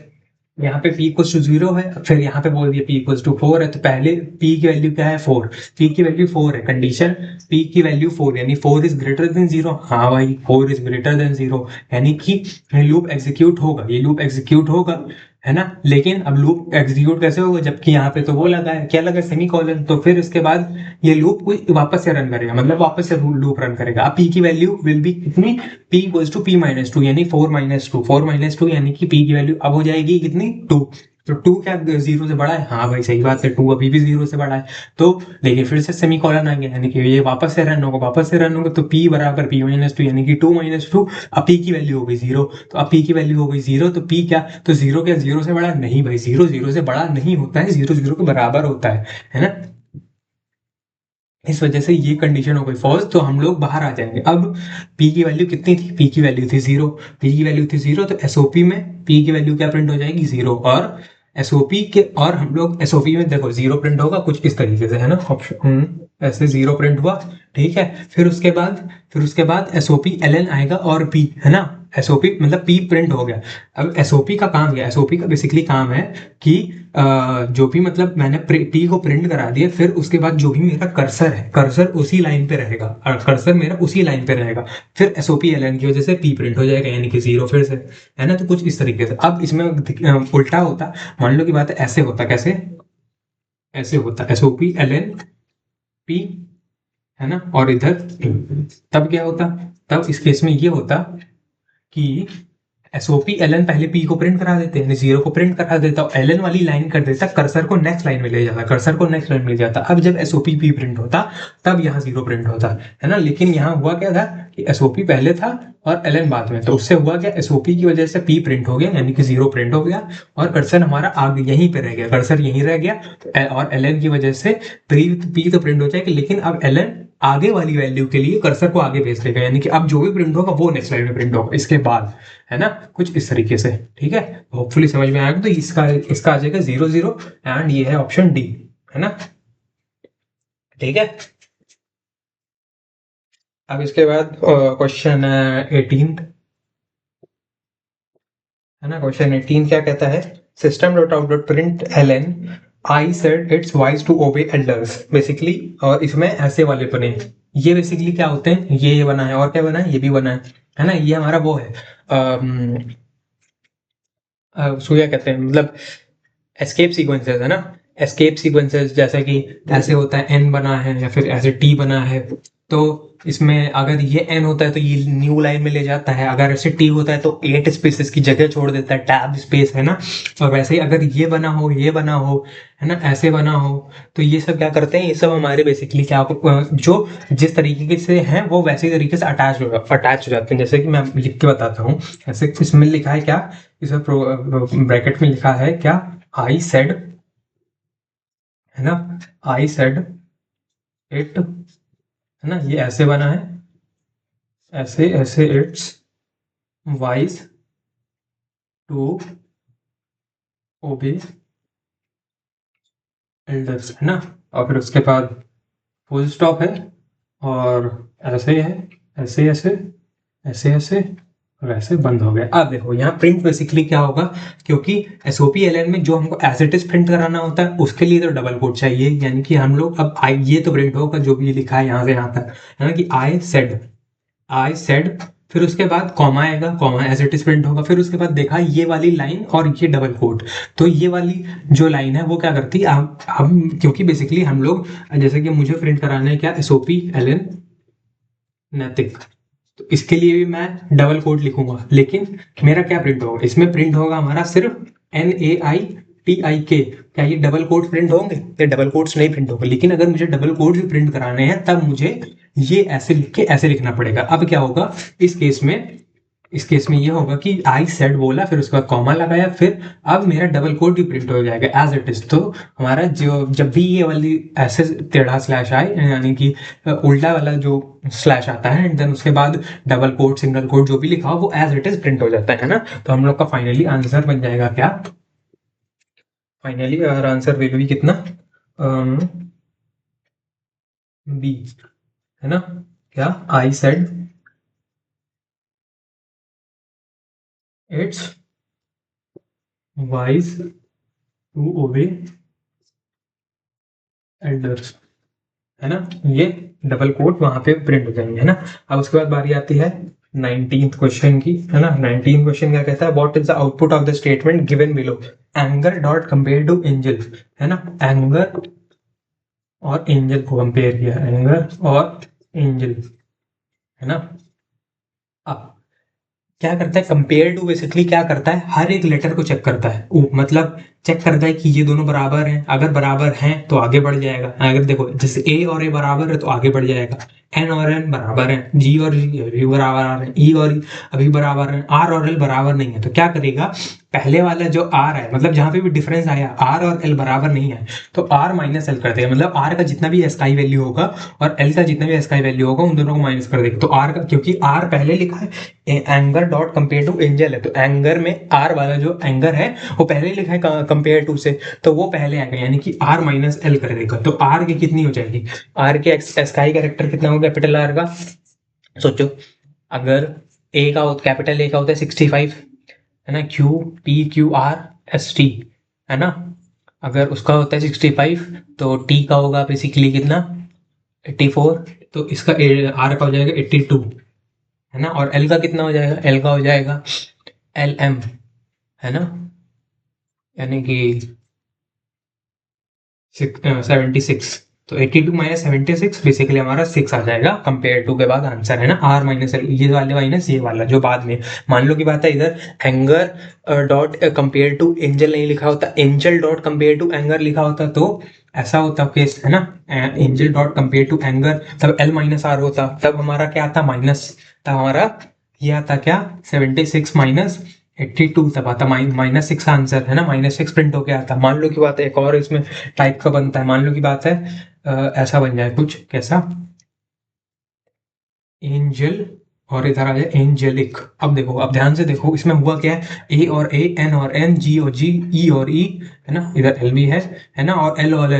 यहाँ पे p इक्वल्स टू 0 है, फिर यहाँ पे बोल दिया p इक्वल्स टू 4 है, तो पहले p की वैल्यू क्या है, 4, p की वैल्यू 4 है, कंडीशन p की वैल्यू 4 यानी 4 इज ग्रेटर देन 0, हाँ भाई 4 इज ग्रेटर देन 0, यानी कि लूप एग्जीक्यूट होगा, ये लूप एग्जीक्यूट होगा, है ना। लेकिन अब लूप एग्जीक्यूट कैसे होगा, जबकि यहाँ पे तो वो लगा है, क्या लगा, सेमीकोलन, तो फिर इसके बाद ये लूप कोई वापस से रन करेगा, मतलब वापस से लूप रन करेगा। अब p की वैल्यू विल बी कितनी, p equals to p minus 2 यानी 4 माइनस 2 यानी कि p की वैल्यू अब हो जाएगी कितनी, 2। तो 2 क्या 0 से बड़ा है, हाँ भाई सही बात है, 2 अभी भी 0 से बड़ा है। तो लेकिन फिर से सेमीकोलन आ गया, यानी कि ये वापस से रन होगा, तो p बराबर p माइनस 2 यानी कि 2 माइनस 2, अब p की वैल्यू हो गई 0, तो अब p की वैल्यू हो गई 0, तो p क्या, तो 0 क्या 0 से बड़ा नहीं भाई, 0 0 से बड़ा नहीं होता है, 0 0 के बराबर होता है ना। इस वजह से ये कंडीशन हो गई फॉल्स, तो हम लोग बाहर आ जाएंगे। अब p की वैल्यू कितनी थी, p की वैल्यू थी 0, p की वैल्यू थी 0, तो SOP में p की वैल्यू क्या प्रिंट हो जाएगी, 0, और SOP के, और हम लोग SOP में देखो 0 प्रिंट होगा कुछ इस तरीके से, है ना, ऑप्शन ऐसे 0 प्रिंट हुआ, ठीक है। फिर उसके बाद SOP ln आएगा और p, है ना, एसओपी मतलब पी प्रिंट हो गया। अब एसओपी का काम क्या है, एसओपी का बेसिकली काम है कि जो भी मतलब मैंने पी को प्रिंट करा दिया, फिर उसके बाद जो भी मेरा कर्सर है, कर्सर उसी लाइन पे रहेगा, कर्सर मेरा उसी लाइन पे रहेगा, फिर एसओपी एलएन की वजह से पी प्रिंट हो जाएगा, यानी कि 0 फिर से, है ना। तो कुछ इस तरीके से। अब इसमें उल्टा होता, मान लो की बात है, ऐसे होता, कैसे, ऐसे होता एसओपी एलएन पी, है ना, और इधर, तब क्या होता, तब इस केस में ये होता कि एसओपी एलएन पहले पी को प्रिंट करा देते हैं, 0 को प्रिंट करा देता, और एलएन वाली लाइन कर देता, कर्सर को नेक्स्ट लाइन में ले जाता, कर्सर को नेक्स्ट लाइन में ले जाता। अब जब एसओपी पी प्रिंट होता तब यहाँ 0 प्रिंट होता, है ना। लेकिन यहाँ हुआ क्या था कि एसओपी पहले था और एलएन बाद में, तो उससे हुआ क्या, एसओपी की वजह से पी प्रिंट हो गया, यानी कि 0 प्रिंट हो गया, और कर्सर हमारा आगे यहीं पे रह गया, कर्सर यहीं रह गया, और एलएन की वजह से पी तो प्रिंट हो जाएगी, लेकिन अब एलएन आगे वाली वैल्यू के लिए कर्सर को आगे भेज देगा, यानी कि अब जो भी प्रिंट होगा वो नेक्स्ट लाइन में प्रिंट होगा इसके बाद, है ना, कुछ इस तरीके से। ठीक है, होपफुली समझ में आएगा। तो इसका इसका आ जाएगा 0 0, एंड ये है ऑप्शन डी, है ना। ठीक है, अब इसके बाद क्वेश्चन 18, है ना। क्वेश्चन 18 क्या कहता है, system dot out dot print l n I said it's wise to obey elders, basically. और इसमें ऐसे वाले बने, ये बेसिकली क्या होते हैं, ये बना है, और क्या बना है, ये भी बना है ना। ये हमारा वो है, उसको क्या कहते हैं, मतलब एस्केप सीक्वेंसेस, है ना। एस्केप सीक्वेंसेस जैसे कि ऐसे होता है, एन बना है या फिर ऐसे टी बना है, तो इसमें अगर ये एन होता है तो ये न्यू लाइन में ले जाता है, अगर ऐसे टी होता है तो 8 स्पेसेस की जगह छोड़ देता है, टैब स्पेस, है ना। और वैसे ही अगर ये बना हो, ये बना हो, है ना, ऐसे बना हो, तो ये सब क्या करते हैं, ये सब हमारे बेसिकली क्या जो जिस तरीके से हैं वो वैसे तरीके से अटैच हो जाते हैं। जैसे कि मैं लिख के बताता हूँ, ऐसे इसमें लिखा है क्या, इसमें ब्रैकेट में लिखा है क्या, आई सेड, है ना, आई सेड इट, है ना, ये ऐसे बना है, ऐसे ऐसे it's wise to obey elders, है ना। और फिर उसके बाद फुल स्टॉप है, और ऐसे है, ऐसे ऐसे ऐसे ऐसे, और ऐसे बंद हो गया। अब देखो यहाँ प्रिंट बेसिकली क्या होगा, क्योंकि एसओपी एलएन में जो हमको एज इट इज प्रिंट कराना होता है उसके लिए तो डबल कोट चाहिए, यानी कि हम लोग अब आई, ये तो प्रिंट होगा जो भी लिखा है यहाँ से यहाँ तक, है ना, कि आई सेड, फिर उसके बाद कॉमा आएगा, comma as it is print होगा, फिर उसके बाद देखा ये वाली लाइन और ये डबल कोट, तो ये वाली जो लाइन है वो क्या करती है, हम क्योंकि बेसिकली हम लोग, जैसे कि मुझे प्रिंट कराना है क्या, एसओपी एलएन नैतिक, तो इसके लिए भी मैं डबल कोट लिखूंगा, लेकिन मेरा क्या प्रिंट होगा, इसमें प्रिंट होगा हमारा सिर्फ NAITIK। क्या ये डबल कोट प्रिंट होंगे, ये डबल कोट्स नहीं प्रिंट होंगे, लेकिन अगर मुझे डबल कोट भी प्रिंट कराने हैं तब मुझे ये ऐसे लिख के ऐसे लिखना पड़ेगा। अब क्या होगा इस केस में ये होगा कि आई सेड बोला, फिर उसके बाद कॉमा लगाया, फिर अब मेरा डबल कोट भी प्रिंट हो जाएगा एज इट इज। तो हमारा जो जब भी ये वाली ऐसे टेढ़ा स्लैश आए, यानी कि उल्टा वाला जो स्लैश आता है, एंड देन उसके बाद डबल कोट सिंगल कोट जो भी लिखा हो वो एज इट इज प्रिंट हो जाता है ना। तो हम लोग का फाइनली आंसर बन जाएगा क्या, फाइनली आंसर विल बी कितना, बी, है ना। क्या, I said it's wise to obey elders, है ना, ये डबल कोट वहां पे प्रिंट हो जाएंगे, है ना। अब उसके बाद बारी आती है 19th क्वेश्चन की, है ना। 19th क्वेश्चन क्या कहता है, what is the output of the statement given below, anger dot compare to angel, है ना। एंगर और एंजल को कंपेयर किया, एंगर और एंजल, है ना। अब क्या करता है, कंपेयर टू बेसिकली क्या करता है, हर एक लेटर को चेक करता है, मतलब चेक करता है कि ये दोनों बराबर हैं, अगर बराबर हैं तो आगे बढ़ जाएगा। अगर देखो जैसे ए और ए बराबर है तो आगे बढ़ जाएगा, एन और एन बराबर है, जी और जी अभी बराबर है, ई और ई अभी बराबर है, आर और एल बराबर नहीं है, तो क्या करेगा, पहले वाला जो आर है, मतलब जहां पे भी डिफरेंस आया आर और एल बराबर नहीं है, तो आर माइनस एल कर देगा, मतलब आर का जितना भी एस्काई वैल्यू होगा और एल का जितना भी एस्काई वैल्यू होगा उन दोनों को माइनस कर देगा। तो आर का, क्योंकि आर पहले लिखा है anger dot compare to angel है, तो एंगर में आर वाला जो एंगर है वो पहले लिखा है कंपेयर टू से, तो वो पहले आएगा, यानी कि आर माइनस एल कर देगा। तो आर की कितनी हो जाएगी, आर के स्काई कैरेक्टर कितना होगा, कैपिटल आर का, सोचो, अगर ए का कैपिटल ए का होता है 65, है ना, QPQRST, है ना। अगर उसका होता है 65 तो टी का होगा बेसिकली कितना, 84, तो इसका आर का हो जाएगा 82, है ना। और एल का कितना हो जाएगा, एल का हो जाएगा LM, है ना, यानी कि 76। तो 82 माइनस 76 बेसिकली हमारा 6 आ जाएगा कंपेयर टू के बाद आंसर, है ना। आर माइनस एल, ये वाले माइनस ये वाला जो बाद में, मान लो की बात है इधर anger dot compare to angel नहीं लिखा होता, angel dot compare to anger लिखा होता, तो ऐसा होता केस, है ना। Angel dot compare to anger, तब एल माइनस आर होता, तब हमारा क्या आता माइनस, तब हमारा ये आता क्या 76 माइनस 82, तब आता -6 आंसर, है ना। -6 प्रिंट होके आता। मान लो की बात है एक और इसमें टाइप का बनता है, मान लो की बात है ऐसा बन जाए कुछ, कैसा, एंजल और इधर आ जाए एंजेलिक। अब देखो, अब ध्यान से देखो इसमें हुआ क्या है, ए और ए, एन और एन, जी और जी, ई और ई, है ना, इधर एल भी है ना, और एल और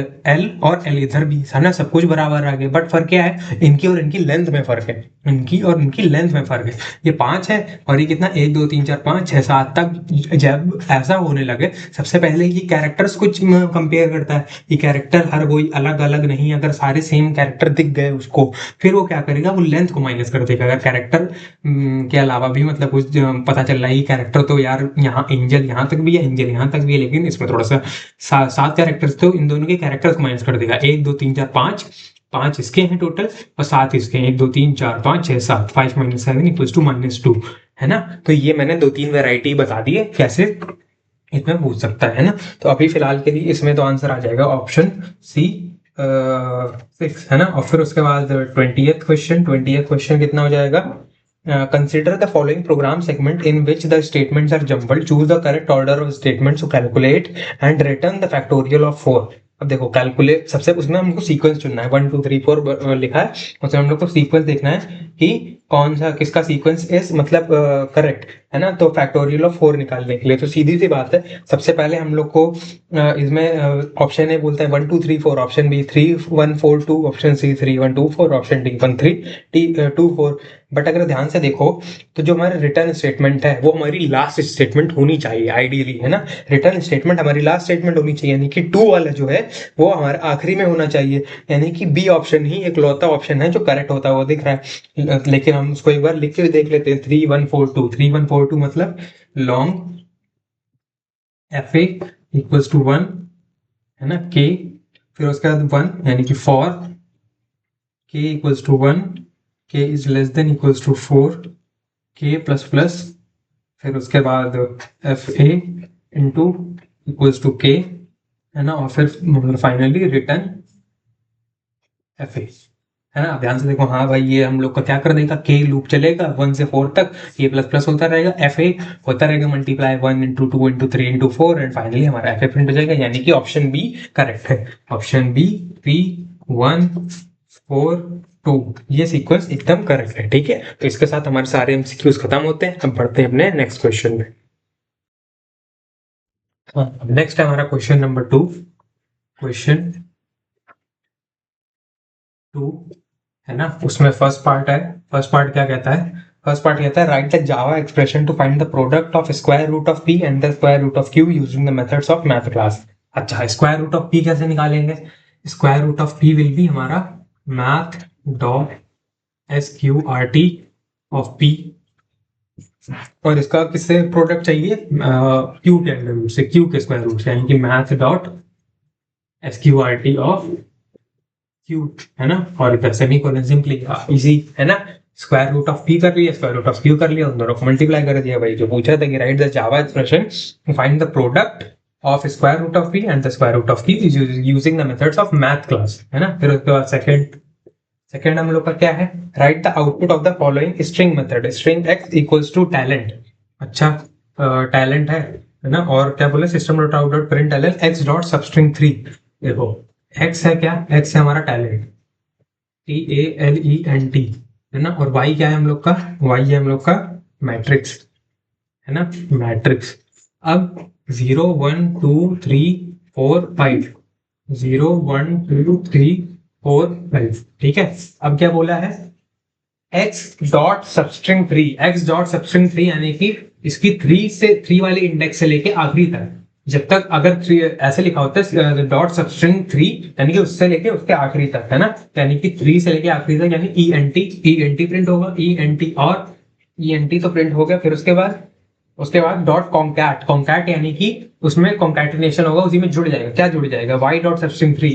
एल इधर भी, है ना, सब कुछ बराबर आ गया। बट फर्क क्या है, इनकी और इनकी लेंथ में फर्क है, इनकी और इनकी लेंथ में फर्क है। ये 5 है और ये कितना 1 2 3 4 5 6 7 तक। जब ऐसा होने लगे, सबसे पहले ये कैरेक्टर्स कुछ कंपेयर करता है, ये कैरेक्टर हर कोई अलग अलग नहीं, अगर सारे सेम कैरेक्टर दिख गए उसको, फिर वो क्या करेगा, वो लेंथ को माइनस कर देगा। अगर कैरेक्टर के अलावा भी मतलब कुछ पता चल रहा है, कैरेक्टर तो यार यहाँ एंजल यहाँ तक भी है, एंजल यहाँ तक भी है, लेकिन इसमें थोड़ा सा 7 कैरेक्टर्स, तो इन दोनों के कैरेक्टर्स को माइनस कर देगा। 1 2 3 4 5, 5 इसके हैं टोटल और 7 इसके हैं, 1 2 3 4 5 6 7, 5 - 7 इक्वल्स टू -2, है ना। तो ये मैंने 2-3 वैरायटी बता दी है कैसे इसमें पूछ सकता है ना। तो अभी फिलहाल के लिए इसमें तो आंसर आ जाएगा ऑप्शन सी 6, है ना। और फिर उसके बाद 20th क्वेश्चन कितना हो जाएगा, consider the following program segment in which the statements are jumbled, choose the correct order of statements to calculate and return the factorial of 4। अब देखो कैलकुलेट, सबसे उसमें हमको सीक्वेंस चुनना है, 1 2 3 4 लिखा है, उसमें हम लोग को सीक्वेंस देखना है कि कौन सा किसका सीक्वेंस इज मतलब करेक्ट, है ना। तो फैक्टोरियल ऑफ 4 निकालने के लिए तो सीधी सी बात है, सबसे पहले हम लोग को इसमें ऑप्शन ए बोलता है 1 2 3 4, option B 3 1 4 2, option C 3 1 2 4, option D 1 3 2 4। But अगर ध्यान से देखो तो जो हमारा रिटर्न स्टेटमेंट है वो हमारी लास्ट स्टेटमेंट होनी चाहिए आइडियली, है ना। रिटर्न स्टेटमेंट हमारी लास्ट स्टेटमेंट होनी चाहिए, यानी कि 2 वाला जो है वो हमारे आखिरी में होना चाहिए, यानी कि बी ऑप्शन ही एक लौता ऑप्शन है जो करेक्ट होता है, वो दिख रहा है। लेकिन हम उसको एक बार लिख के देख लेते हैं, 3 1 4 2, 3 1 4 2 मतलब long f a equals to 1, है ना, के, फिर उसके बाद 1 यानी कि फॉर के equals to 1, k is less than equals to 4, k plus plus, फिर उसके बाद f a into equals to k, है ना, और फिर फाइनली रिटर्न एफ ए, है ना। ध्यान से देखो, हाँ भाई ये हम लोग का क्या कर देगा, के लूप चलेगा 1 से 4 तक, ये प्लस प्लस होता रहेगा, एफ ए होता रहेगा multiply 1 into 2 into 3 into 4, and finally हमारा एफ ए प्रिंट हो जाएगा, यानी कि ऑप्शन बी करेक्ट है। ऑप्शन बी 3 1 4 2, ये सीक्वेंस एकदम करेक्ट है, ठीक है। तो इसके साथ हमारे सारे एमसीक्यूज खत्म होते हैं, हम बढ़ते हैं अपने नेक्स्ट क्वेश्चन में। नेक्स्ट है हमारा क्वेश्चन नंबर 2, क्वेश्चन 2, है ना। उसमें फर्स्ट पार्ट है, फर्स्ट पार्ट क्या कहता है, फर्स्ट पार्ट कहता है write the Java expression to find the product of square root of P and the square root of Q using the methods of math class. अच्छा, square root of P कैसे निकालेंगे, square root of P will be हमारा math dot SQRT of P, और इसका किससे product चाहिए, Q के under root से, क्यू के स्क्वायर रूट से, यानी कि math dot SQRT of Q, है ना। और इधर सेमीकोलन सिंपली इजी, है ना। स्क्वायर रूट ऑफ पी कर लिया, स्क्वायर रूट ऑफ क्यू कर लिया, उन दोनों को मल्टीप्लाई कर दिया। भाई जो पूछा था कि write the Java expression find the product of square root of P and the square root of Q using the methods of math class, है ना। फिर उसके बाद सेकंड हम लोग का क्या है, write the output of the following string method, string x equals to talent. अच्छा, टैलेंट है ना। और क्या बोले, system dot out dot print l x dot substring 3। देखो एक्स है क्या, एक्स है हमारा टैलेंट, TALENT, है ना। और वाई क्या है हम लोग का, वाई है हम लोग का मैट्रिक्स, है ना, मैट्रिक्स। अब 0 1 2 3 4 5, 0 1 2 3 4 5, ठीक है। अब क्या बोला है, x dot substring 3, x dot substring 3 यानी कि इसकी 3 वाले इंडेक्स से लेके आखिरी तक, जब तक अगर 3 ऐसे लिखा होता है डॉट सबस्ट्रिंग 3 यानी कि उससे लेके उसके आखिरी तक, है ना, यानी कि 3 से लेके आखिरी तक, यानी ई एन टी प्रिंट होगा, ई एन टी, और ई एन टी तो प्रिंट हो गया। फिर उसके बाद डॉट कॉन्कैट, कॉन्कैट यानी कि उसमें कॉन्कैटिनेशन होगा, उसी में जुड़ जाएगा, क्या जुड़ जाएगा, वाई डॉट सबस्ट्रिंग 3,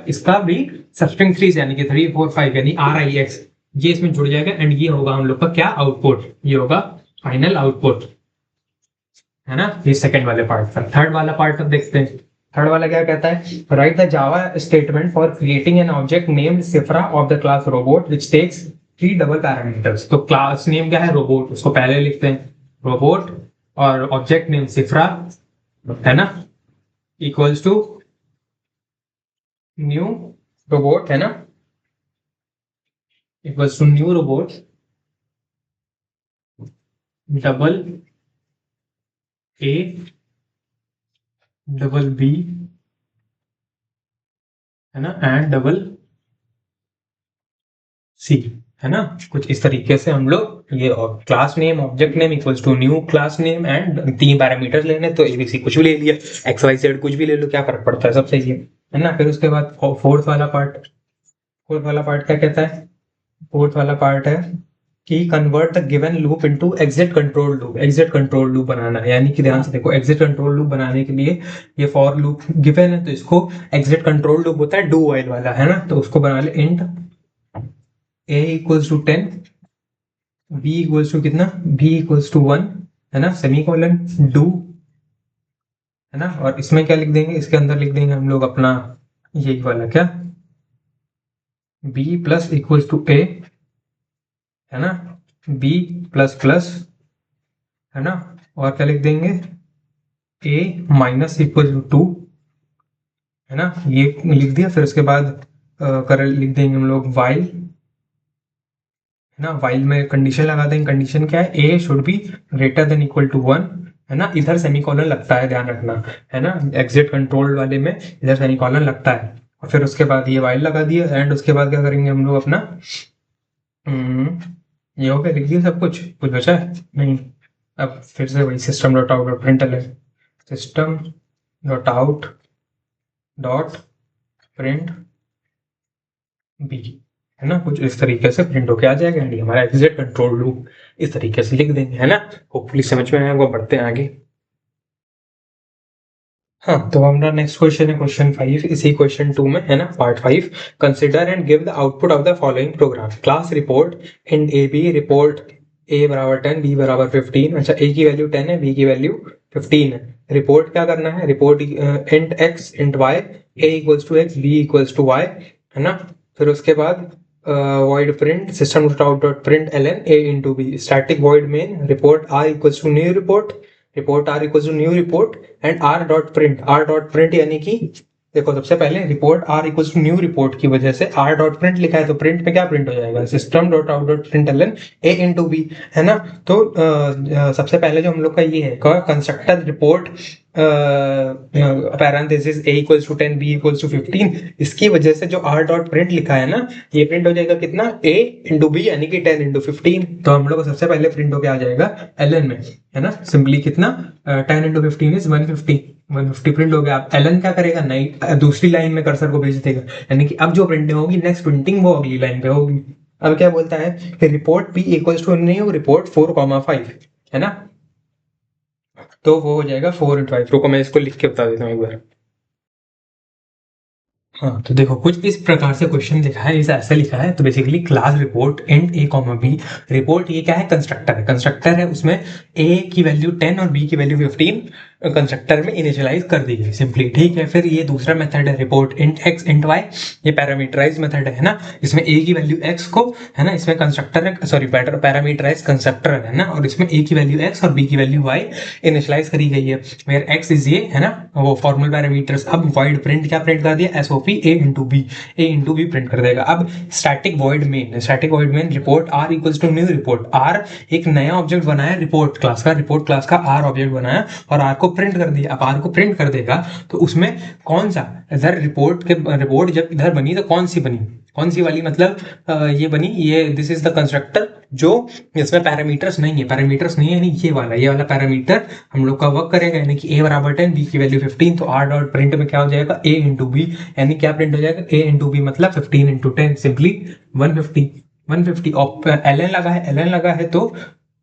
इसका भी सबस्ट्रिंग 3 से यानी कि 3 4 5 यानी आर आई एक्स, ये इसमें जुड़ जाएगा, एंड ये होगा हम लोग का क्या, आउटपुट, ये होगा फाइनल आउटपुट, है ना। ये सेकंड वाले पार्ट का। थर्ड वाला पार्ट अब देखते हैं। थर्ड वाला क्या कहता है, write the Java statement for creating an object named Sifra of the class robot which takes 3 double parameters. तो क्लास नेम क्या है, रोबोट, उसको पहले लिखते हैं रोबोट, और ऑब्जेक्ट नेम सिफ्रा, है ना, इक्वल्स टू न्यू रोबोट, है ना, equals to new robot double a double b, है ना, एंड डबल सी, है ना। कुछ इस तरीके से हम लोग ये class name object name equals to new class name and 3 parameters लेने, तो एबीसी कुछ भी ले लिया, एक्स वाई जेड कुछ भी ले लो, क्या फर्क पड़ता है, सब सही है ना। फिर उसके बाद फोर्थ वाला पार्ट क्या कहता है, फोर्थ वाला पार्ट है कि convert the given loop into exit control loop, exit control loop बनाना है, यानी कि ध्यान से देखो, एग्जिट कंट्रोल लूप बनाने के लिए ये फॉर लूप गिवन है, तो इसको एग्जिट कंट्रोल लूप होता है डू वाइल वाला, है ना, तो उसको बना ले int a equals to 10, b equals to कितना, b इक्वल्स टू 1, है ना, सेमीकोलन डू, है ना, और इसमें क्या लिख देंगे, इसके अंदर लिख देंगे हम लोग अपना यही वाला क्या, b plus equals to a, है ना, b प्लस प्लस, है ना, और क्या लिख देंगे, a माइनस इक्वल टू 2, है ना, ये लिख दिया। फिर उसके बाद कर लिख देंगे हम लोग वाइल, है ना, वाइल में कंडीशन लगा देंगे, कंडीशन क्या है, A should be greater than equal to 1, है ना, इधर सेमीकोलन लगता है, ध्यान रखना, है ना, एग्जिट कंट्रोल वाले में इधर सेमीकोलन लगता है। और फिर उसके बाद ये वाइल लगा दिया, एंड उसके बाद क्या करेंगे हम लोग अपना, ये हो गया, लिख दिया सब कुछ, कुछ बचा है नहीं। अब फिर से वही system dot out dot print है, system dot out dot print B, है ना, कुछ इस तरीके से प्रिंट होके आ जाएगा, एंड हमारा एग्जिट कंट्रोल लूप इस तरीके से लिख देंगे, है ना। होपफुली समझ में आया, वो बढ़ते हैं आगे। हाँ, तो हमारा नेक्स्ट क्वेश्चन है क्वेश्चन 5, इसी क्वेश्चन 2 में, है ना, part 5, consider and give the output of the following program, class report in A B report A बराबर 10, बी बराबर 15, अच्छा ए की वैल्यू 10 है, बी की वैल्यू 15 है, रिपोर्ट क्या करना है, report int x int y, a equals to x, b equals to y, है ना। फिर उसके बाद void print system dot out dot print ln a into b, static void main report r equals to new report, report r equals to new report and r dot print यानी कि देखो, सबसे पहले report r equals to new report की वजह से r dot print लिखा है, तो प्रिंट में क्या प्रिंट हो जाएगा, system dot out dot print l a into b, है ना। तो सबसे पहले जो हम लोग का ये है constructor report parenthesis a equals to 10, b equals to 15, इसकी वजह से जो r डॉट प्रिंट लिखा है ना, ये प्रिंट हो जाएगा कितना, a इंटू बी यानी कि 10 इंटू 15, तो हम लोग को सबसे पहले प्रिंट होके आ जाएगा ln में, है ना, सिंपली कितना 10 इंटू 15 इज 150 प्रिंट हो गया। अब एलन क्या करेगा, नई दूसरी लाइन में कर्सर को भेज देगा, यानी कि अब जो प्रिंटिंग होगी, नेक्स्ट प्रिंटिंग वो अगली लाइन पे होगी। अब क्या बोलता है कि report p equals to new report 4,5, है ना, तो वो हो जाएगा 4 इंटू 5। रुको मैं इसको लिख के बता देता हूँ एक बार। हाँ, तो देखो कुछ इस प्रकार से क्वेश्चन लिखा है, इसे ऐसे लिखा है, तो बेसिकली क्लास रिपोर्ट इंट ए कॉमा बी, रिपोर्ट ये क्या है, कंस्ट्रक्टर है, उसमें ए की वैल्यू 10 और बी की वैल्यू 15 कंस्ट्रक्टर में इनिशियलाइज कर दी गई सिंपली, ठीक है। फिर ये दूसरा मेथड है report int x int y, ये पैरामीटराइज मेथड है ना, इसमें ए की वैल्यू एक्स को, है ना, इसमें कंस्ट्रक्टर सॉरी पैरामीटराइज कंस्ट्रक्टर है ना, और इसमें ए की वैल्यू एक्स और बी की वैल्यू वाई इनिशियलाइज करी गई है, वेयर एक्स इज ये, है ना, वो फॉर्मल पैरामीटर्स। अब वॉइड प्रिंट क्या प्रिंट कर दिया, SOP a into b print कर देगा। अब static void main report r equals to new report, r एक नया ऑब्जेक्ट बनाया रिपोर्ट क्लास का आर ऑब्जेक्ट बनाया और आर को प्रिंट कर दिया। अब आर को प्रिंट कर देगा तो उसमें कौन सा, इधर रिपोर्ट जब इधर बनी तो कौन सी बनी, कौन सी वाली, मतलब ये बनी, ये दिस इज द कंस्ट्रक्टर जो इसमें पैरामीटर्स नहीं है, पैरामीटर्स नहीं है यानी ये वाला पैरामीटर हम लोग का वर्क करेगा, यानी कि a बराबर 10, b की वैल्यू 15, तो r डॉट प्रिंट में क्या हो जाएगा, a इंटू बी, यानी क्या प्रिंट हो जाएगा, a इंटू बी मतलब 15 इंटू 10 सिंपली 150 और ln लगा है, ln लगा है तो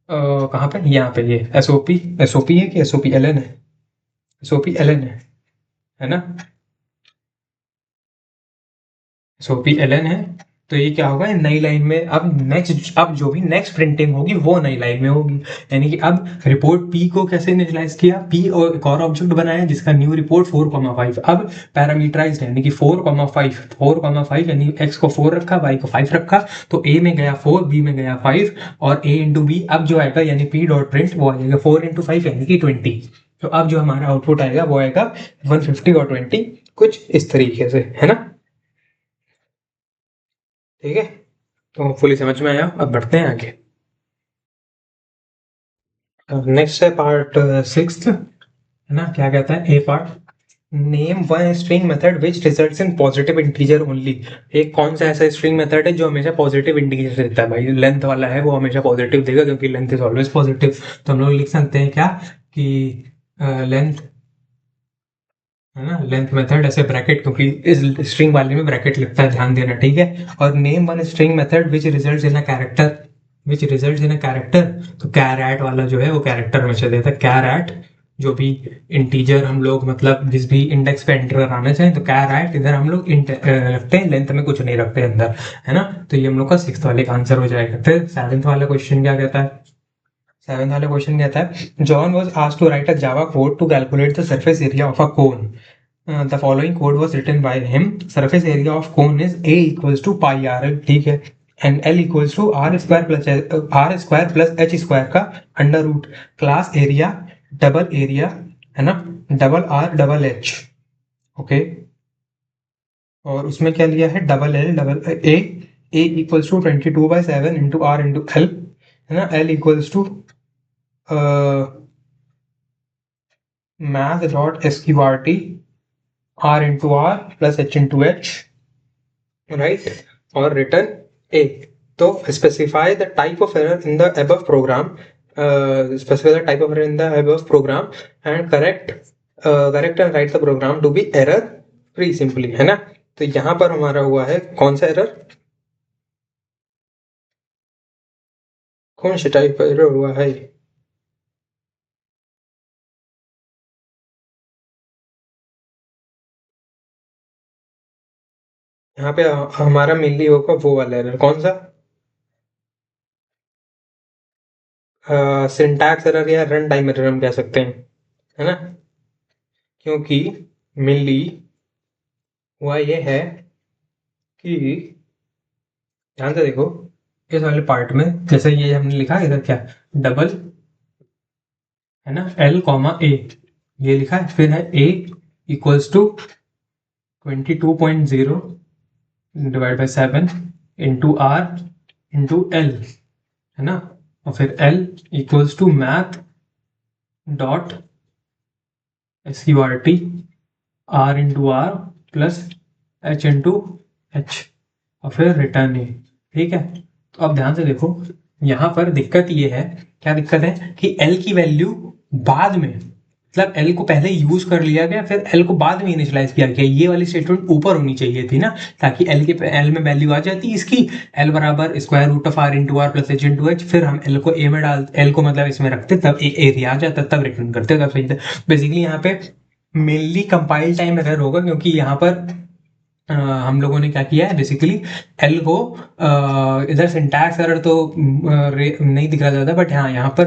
कहाँ पे, यहाँ पे ये एसओपी है कि एसओपी ln है, एसओपी ln है ना, एसओपी ln है, तो ये क्या होगा, नई लाइन में अब जो भी नेक्स्ट प्रिंटिंग होगी वो नई लाइन में होगी, यानी कि अब रिपोर्ट p को कैसे इनिशियलाइज किया, p और एक और ऑब्जेक्ट बनाया जिसका न्यू रिपोर्ट 4,5 अब पैरामीटराइज्ड है, यानी कि 4,5 यानी x को 4 रखा, y को 5 रखा, तो a में गया 4, b में गया 5 और a इंटू बी अब जो आएगा यानी p डॉट प्रिंट वो आ जाएगा 4 इंटू 5 यानी कि 20, तो अब जो हमारा आउटपुट आएगा वो आएगा 150 और 20 कुछ इस तरीके से, है ना, ठीक है, तो फुली समझ में आया, अब बढ़ते हैं आगे। नेक्स्ट है पार्ट 6 है ना, क्या कहता है, A part, name one string method which results in positive integer only, एक कौन सा ऐसा स्ट्रिंग मेथड है जो हमेशा पॉजिटिव इंटीजर देता है, भाई लेंथ वाला है वो हमेशा पॉजिटिव देगा क्योंकि लेंथ इज ऑलवेज पॉजिटिव, तो हम लोग लिख सकते हैं क्या कि लेंथ, है ना, लेंथ मेथड ऐसे ब्रैकेट, क्योंकि इस स्ट्रिंग वाले में ब्रैकेट लिखता है, ध्यान देना, ठीक है, और name one string method which results in a character, तो कैरेट वाला जो है वो कैरेक्टर में चले था, कैरेट जो भी इंटीजर हम लोग मतलब जिस भी इंडेक्स पे एंटर कराना चाहें तो कैरेट इधर हम लोग रखते हैं, लेंथ में कुछ नहीं रखते अंदर, है ना, तो ये हम लोग का 6th वाले का आंसर हो जाएगा। फिर 7th वाला क्वेश्चन क्या कहता है, 7th वाला क्वेश्चन कहता है John was asked to write a Java code to calculate the surface area of a cone, the following code was written by him, surface area of cone is a equals to pi R L, ठीक है, and l equals to R square plus H square का under root, class area double area, है ना, double R double H, okay, और उसमें क्या लिया है, double L double a equals to 22/7 into are into L, है ना, l equals to math dot sqrt r into r plus h into h, right, or return a, तो specify the type of error in the above program, and correct and write the program to be error free simply, है ना, तो यहाँ पर हमारा हुआ है कौन सा एरर, कौन सा टाइप का एरर हुआ है, यहाँ पे हमारा मेनली होगा वो वाला एरर, कौन सा, सिंटैक्स एरर या रन टाइम एरर हम कह सकते हैं, है ना, क्योंकि मेनली हुआ ये है कि ध्यान से देखो इस वाले पार्ट में, जैसे ये हमने लिखा इधर क्या, डबल, है ना, एल कॉमा ए, ये लिखा है, फिर है A equals to 22.0 divide by 7 into are into L, है ना, और फिर L equals to math dot SQRT R into are plus H into H और फिर रिटर्न ए, ठीक है, तो अब ध्यान से देखो यहाँ पर दिक्कत ये है, क्या दिक्कत है कि L की वैल्यू बाद में, मतलब L को पहले यूज कर लिया गया फिर L को बाद में इनिशियलाइज किया गया, ये वाली स्टेटमेंट ऊपर होनी चाहिए थी ना, ताकि L में वैल्यू आ जाती इसकी, L बराबर square root of r into are plus H into h, फिर हम L को A में L को मतलब इसमें रखते तब एरिया आ जाता, तब रिटर्न करते, तब सही था। बेसिकली यहाँ पे मेनली कंपाइल टाइम एरर होगा, क्योंकि यहाँ पर हम लोगों ने क्या किया है, बेसिकली एल को इधर सिंटैक्स एरर तो नहीं दिख रहा ज़्यादा, बट हाँ यहाँ पर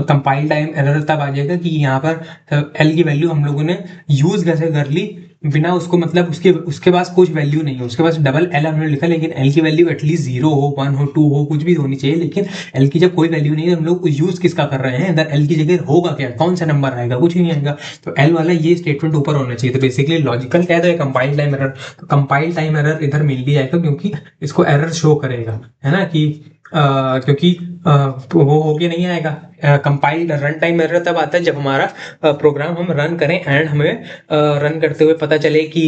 कंपाइल टाइम एरर तब आ जाएगा कि यहाँ पर एल की वैल्यू हम लोगों ने यूज़ कैसे कर ली बिना उसको, मतलब उसके पास कुछ वैल्यू नहीं है, उसके पास डबल एल हमने लिखा, लेकिन एल की वैल्यू एटलीस्ट 0 हो, 1 हो, 2 हो, कुछ भी होनी चाहिए, लेकिन एल की जब कोई वैल्यू नहीं है हम लोग यूज़ किसका कर रहे हैं, इधर एल की जगह होगा क्या, कौन सा नंबर आएगा, कुछ नहीं आएगा, तो एल वाला ये स्टेटमेंट ऊपर होना चाहिए, तो बेसिकली लॉजिकल क्या है, कंपाइल टाइम एरर, तो कंपाइल टाइम एरर इधर मिल भी जाएगा क्योंकि इसको एरर शो करेगा, है ना, कि क्योंकि वो होके नहीं आएगा, कंपाइल रन टाइम एरर तब आता है जब हमारा प्रोग्राम हम रन करें एंड हमें रन करते हुए पता चले कि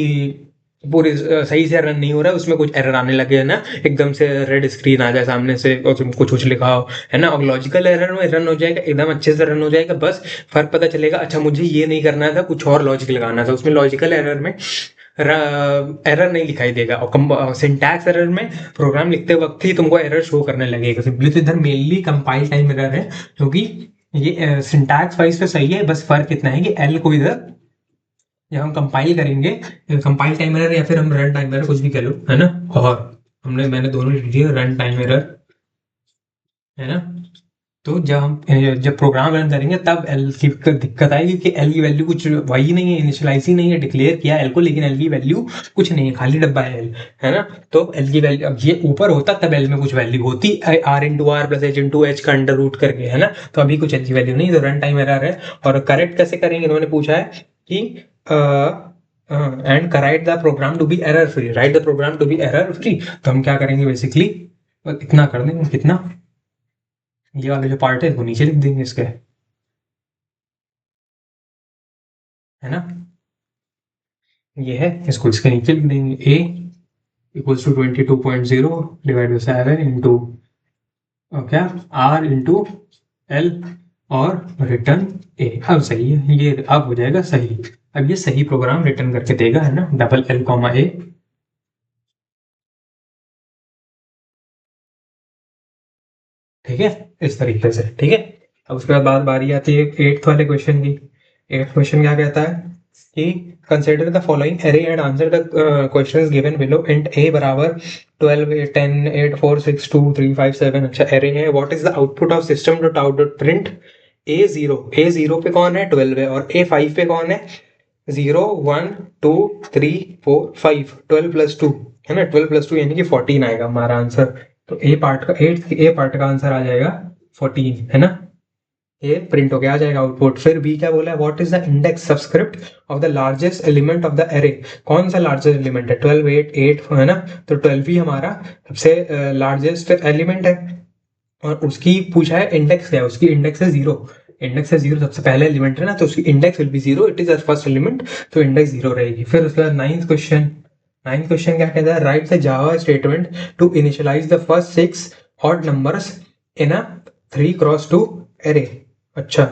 पूरी सही से रन नहीं हो रहा है, उसमें कुछ एरर आने लगे है ना, एकदम से रेड स्क्रीन आ जाए सामने से और तुम कुछ लिखा हो है ना, और लॉजिकल एरर में रन हो जाएगा, एकदम अच्छे से रन हो जाएगा, बस फर्क पता चलेगा अच्छा मुझे ये नहीं करना था, कुछ और लॉजिक लगाना था उसमें। लॉजिकल एरर में एरर नहीं दिखाई देगा, और सिंटैक्स एरर में प्रोग्राम लिखते वक्त ही तुमको एरर शो करने लगेगा सिंपली। तो इधर मेनली कंपाइल टाइम एरर है, क्योंकि ये सिंटैक्स वाइज तो सही है, बस फर्क इतना है कि एल को इधर जब हम कंपाइल करेंगे, कंपाइल टाइम एरर या फिर हम रन टाइम एरर कुछ भी कह लो है ना, और मैंने दोनों लिख दिए, रन टाइम एरर है ना। तो जब प्रोग्राम रन करेंगे तब एल की दिक्कत आएगी कि एल की वैल्यू कुछ वही नहीं है, इनिशियलाइज ही नहीं है, डिक्लेयर किया एल को लेकिन एल की वैल्यू कुछ नहीं है, खाली डब्बा है एल है ना। तो एल की वैल्यू अब ये ऊपर होता तब एल में कुछ वैल्यू होती, r into are plus H into h का अंडर रूट करके है ना। तो अभी कुछ एल की वैल्यू नहीं, तो रन टाइम एरर है। और करेक्ट कैसे करेंगे, इन्होंने पूछा है कि and write the program to be error free, write the program to be error free. तो हम क्या करेंगे बेसिकली, इतना कर देंगे, कितना, ये वाला जो पार्ट है इसको नीचे लिख देंगे इसके, है ना। ये है, इसको इसके नीचे लिख देंगे, A equals to 22.0 divide by 7 into क्या आर इंटू एल और रिटर्न ए। अब सही है ये, अब हो जाएगा सही। अब ये सही प्रोग्राम रिटर्न करके देगा है ना, डबल एल कॉमा ए, ठीक है, इस तरीके से, ठीक है। अब उसके बाद बात बारी आती है एट्थ वाले क्वेश्चन की। एट्थ क्वेश्चन क्या कहता है कि consider the following array and answer the questions given below. Int A बराबर 12 10 8 4 6 2 3 5 7। अच्छा एरे है, what is the output of system dot out dot print A zero पे कौन है 12 है, और ए 5 पे कौन है 0 1 2 3 4 5, 12 प्लस 2 है ना, 12 प्लस 2 यानी कि 14 आएगा हमारा आंसर। तो ए पार्ट का ए पार्ट का आंसर आ जाएगा 14 है ना, ये प्रिंट हो गया आ जाएगा आउटपुट। फिर बी क्या बोला है, what is the index subscript of the largest element of the array. कौन सा लार्जेस्ट एलिमेंट है, 12 8 8 है ना, तो 12 ही हमारा सबसे लार्जेस्ट एलिमेंट है। और उसकी पूछा है इंडेक्स क्या है, उसकी इंडेक्स है 0, इंडेक्स है 0, सबसे पहले एलिमेंट है ना, तो उसकी index will be 0, it is first element, तो इंडेक्स 0 रहेगी। फिर उसके बाद नाइन्थ क्वेश्चन क्या कहता है, write the Java statement to initialize the first 6 odd numbers in a 3x2 array. अच्छा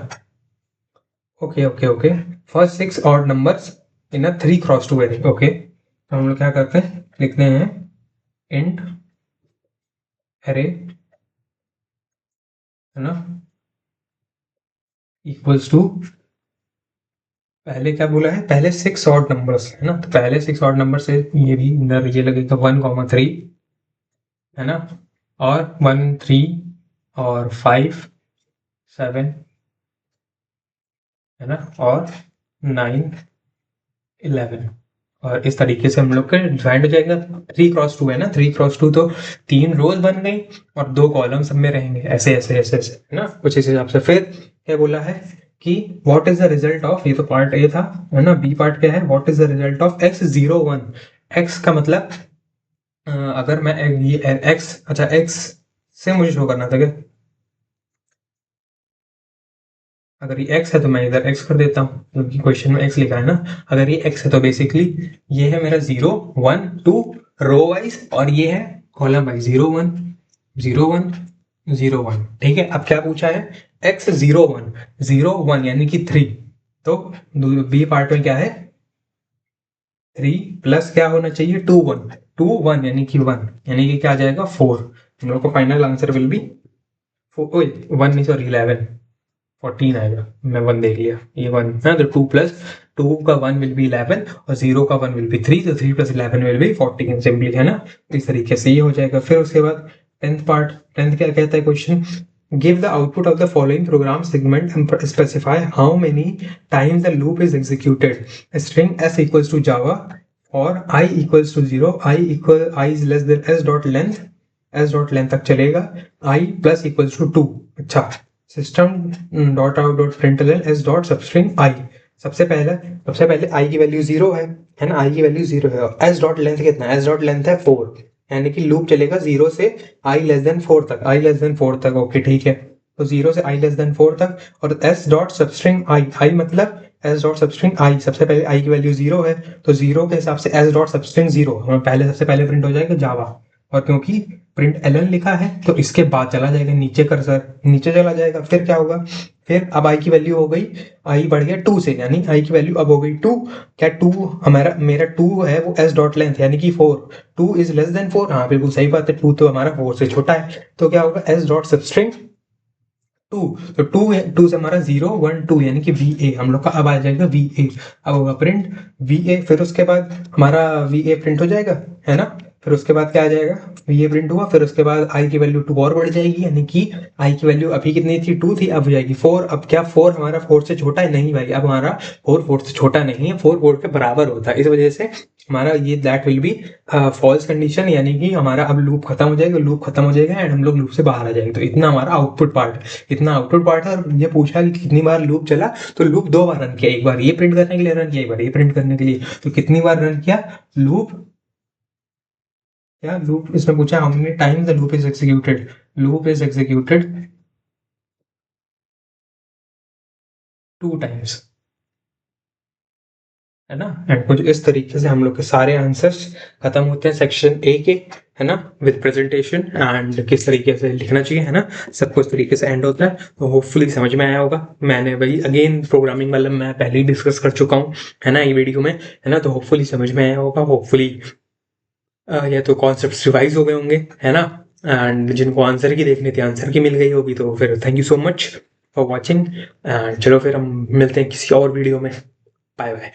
okay okay okay, first 6 odd numbers in a 3x2 array. Okay, तो हम लोग क्या करते हैं, लिखते हैं इंट एरे है ना इक्वल्स टू, पहले क्या बोला है, पहले 6 ऑड नंबर्स है ना, तो पहले 6 ऑड नंबर से ये भी इधर ये लगेगा 1,3 है ना, और 1 3 और 5 7 है ना, और 9 11, और इस तरीके से हम लोग का डिवाइड हो जाएगा। 3x2 है ना, 3x2 तो 3 रोज बन गई और 2 कॉलम सब में रहेंगे, ऐसे ऐसे ऐसे ऐसे है ना, कुछ इस हिसाब से। फिर क्या बोला है कि what is the result of, ये तो पार्ट ए था है ना, बी पार्ट क्या है, what is the result of x01। x का मतलब अगर मैं ये x, अच्छा x से मुझे शो करना था क्या, अगर ये x है तो मैं इधर x कर देता हूँ क्योंकि क्वेश्चन में x लिखा है ना। अगर ये x है तो बेसिकली ये है मेरा 0 1 2 रो वाइज, और ये है कॉलम वाइज 0 1 0 1 0 1, ठीक है। अब क्या पूछा है, x 0 1 यानी कि 3, तो बी पार्ट में क्या है 3 प्लस क्या होना चाहिए 2 1 यानी कि 1, यानी कि क्या आ जाएगा 4। हम लोग को फाइनल आंसर विल बी 1 नहीं सॉरी 11, 14 आएगा, मैं 1 देख लिया, ये 1 है, तो 2 प्लस 2 का 1 विल बी 11 और 0 का 1 विल बी 3, तो 3 प्लस 11 विल बी 14 सिंपली है ना। इस तरीके से ये हो जाएगा। फिर उसके बाद 10th पार्ट, 10th क्या कहता है question, give the output of the following program segment and specify how many times the loop is executed. String s equals to Java और i equals to 0, i is less than s dot length तक चलेगा, i plus equals to 2। अच्छा, system dot out dot println S dot substring I. सबसे पहले आई की value 0 है ना, आई की वैल्यू 0 है, और एस डॉट लेंथ कितना है, एस डॉट लेंथ है 4, यानी कि लूप चलेगा 0 से आई लेस देन 4 तक, आई लेस देन 4 तक। ओके ठीक है, तो 0 से आई लेस देन 4 तक, और एस डॉट सबस्ट्रिंग आई, आई मतलब एस डॉट सबस्ट्रिंग आई, सबसे पहले आई की वैल्यू 0 है तो 0 के हिसाब से एस डॉट सबस्ट्रिंग 0 हमें पहले सबसे पहले प्रिंट हो जाएगा जावा, और क्योंकि प्रिंट एलन लिखा है तो इसके बाद चला जाएगा नीचे कर्सर, नीचे चला जाएगा, फिर क्या होगा, फिर अब आई की वैल्यू हो गई, आई बढ़ गया 2 से, यानी आई की वैल्यू अब हो गई 2। क्या 2 हमारा मेरा 2 है वो एस डॉट लेंथ यानी कि 4, 2 इज लेस देन 4, हाँ बिल्कुल सही बात है, 2 तो हमारा 4 से छोटा है, तो क्या होगा एस डॉट सबस्ट्रिंग 2, तो 2 से हमारा 0 1 2 यानी कि वी ए हम लोग का अब आ जाएगा वी ए, अब होगा प्रिंट वी ए, फिर उसके बाद हमारा वी ए प्रिंट हो जाएगा, है ना, फिर उसके बाद क्या आ जाएगा, वी ए प्रिंट हुआ, फिर उसके बाद आई की वैल्यू 2 और बढ़ जाएगी, यानी कि आई की वैल्यू अभी कितनी थी 2 थी, अब हो जाएगी 4। अब क्या 4 हमारा 4 से छोटा है, नहीं भाई, अब हमारा 4 से छोटा नहीं है, 4 के बराबर होता है, इस वजह से हमारा ये that will be false condition, यानी कि हमारा अब लूप खत्म हो जाएगा, लूप खत्म हो जाएगा एंड हम लोग लूप से बाहर आ जाएंगे। तो इतना हमारा आउटपुट पार्ट है, इतना आउटपुट पार्ट है। और ये पूछा कि कितनी बार लूप चला, तो लूप 2 बार रन किया, एक बार ये प्रिंट करने के लिए रन किया, एक बार ये प्रिंट करने के लिए, तो कितनी बार रन किया लूप, क्या लूप इसमें पूछा how many time the loop is executed, loop is executed 2 times, है ना। एंड कुछ इस तरीके से हम लोग के सारे आंसर्स खत्म होते हैं सेक्शन ए के, है ना, विद प्रेजेंटेशन एंड किस तरीके से लिखना चाहिए, है ना, सब कुछ तरीके से एंड होता है। तो होपफुली समझ में आया होगा, मैंने भाई अगेन प्रोग्रामिंग वाला मैं पहले ही डिस्कस कर चुका हूँ, है ना, ये वीडियो में, है ना, तो होपफुली समझ में आया होगा, होपफुली या तो कॉन्सेप्ट रिवाइज हो गए होंगे, है ना, एंड जिनको आंसर की देखनी थी आंसर की मिल गई होगी, तो फिर thank you so much for watching, and चलो फिर हम मिलते हैं किसी और वीडियो में, बाय बाय।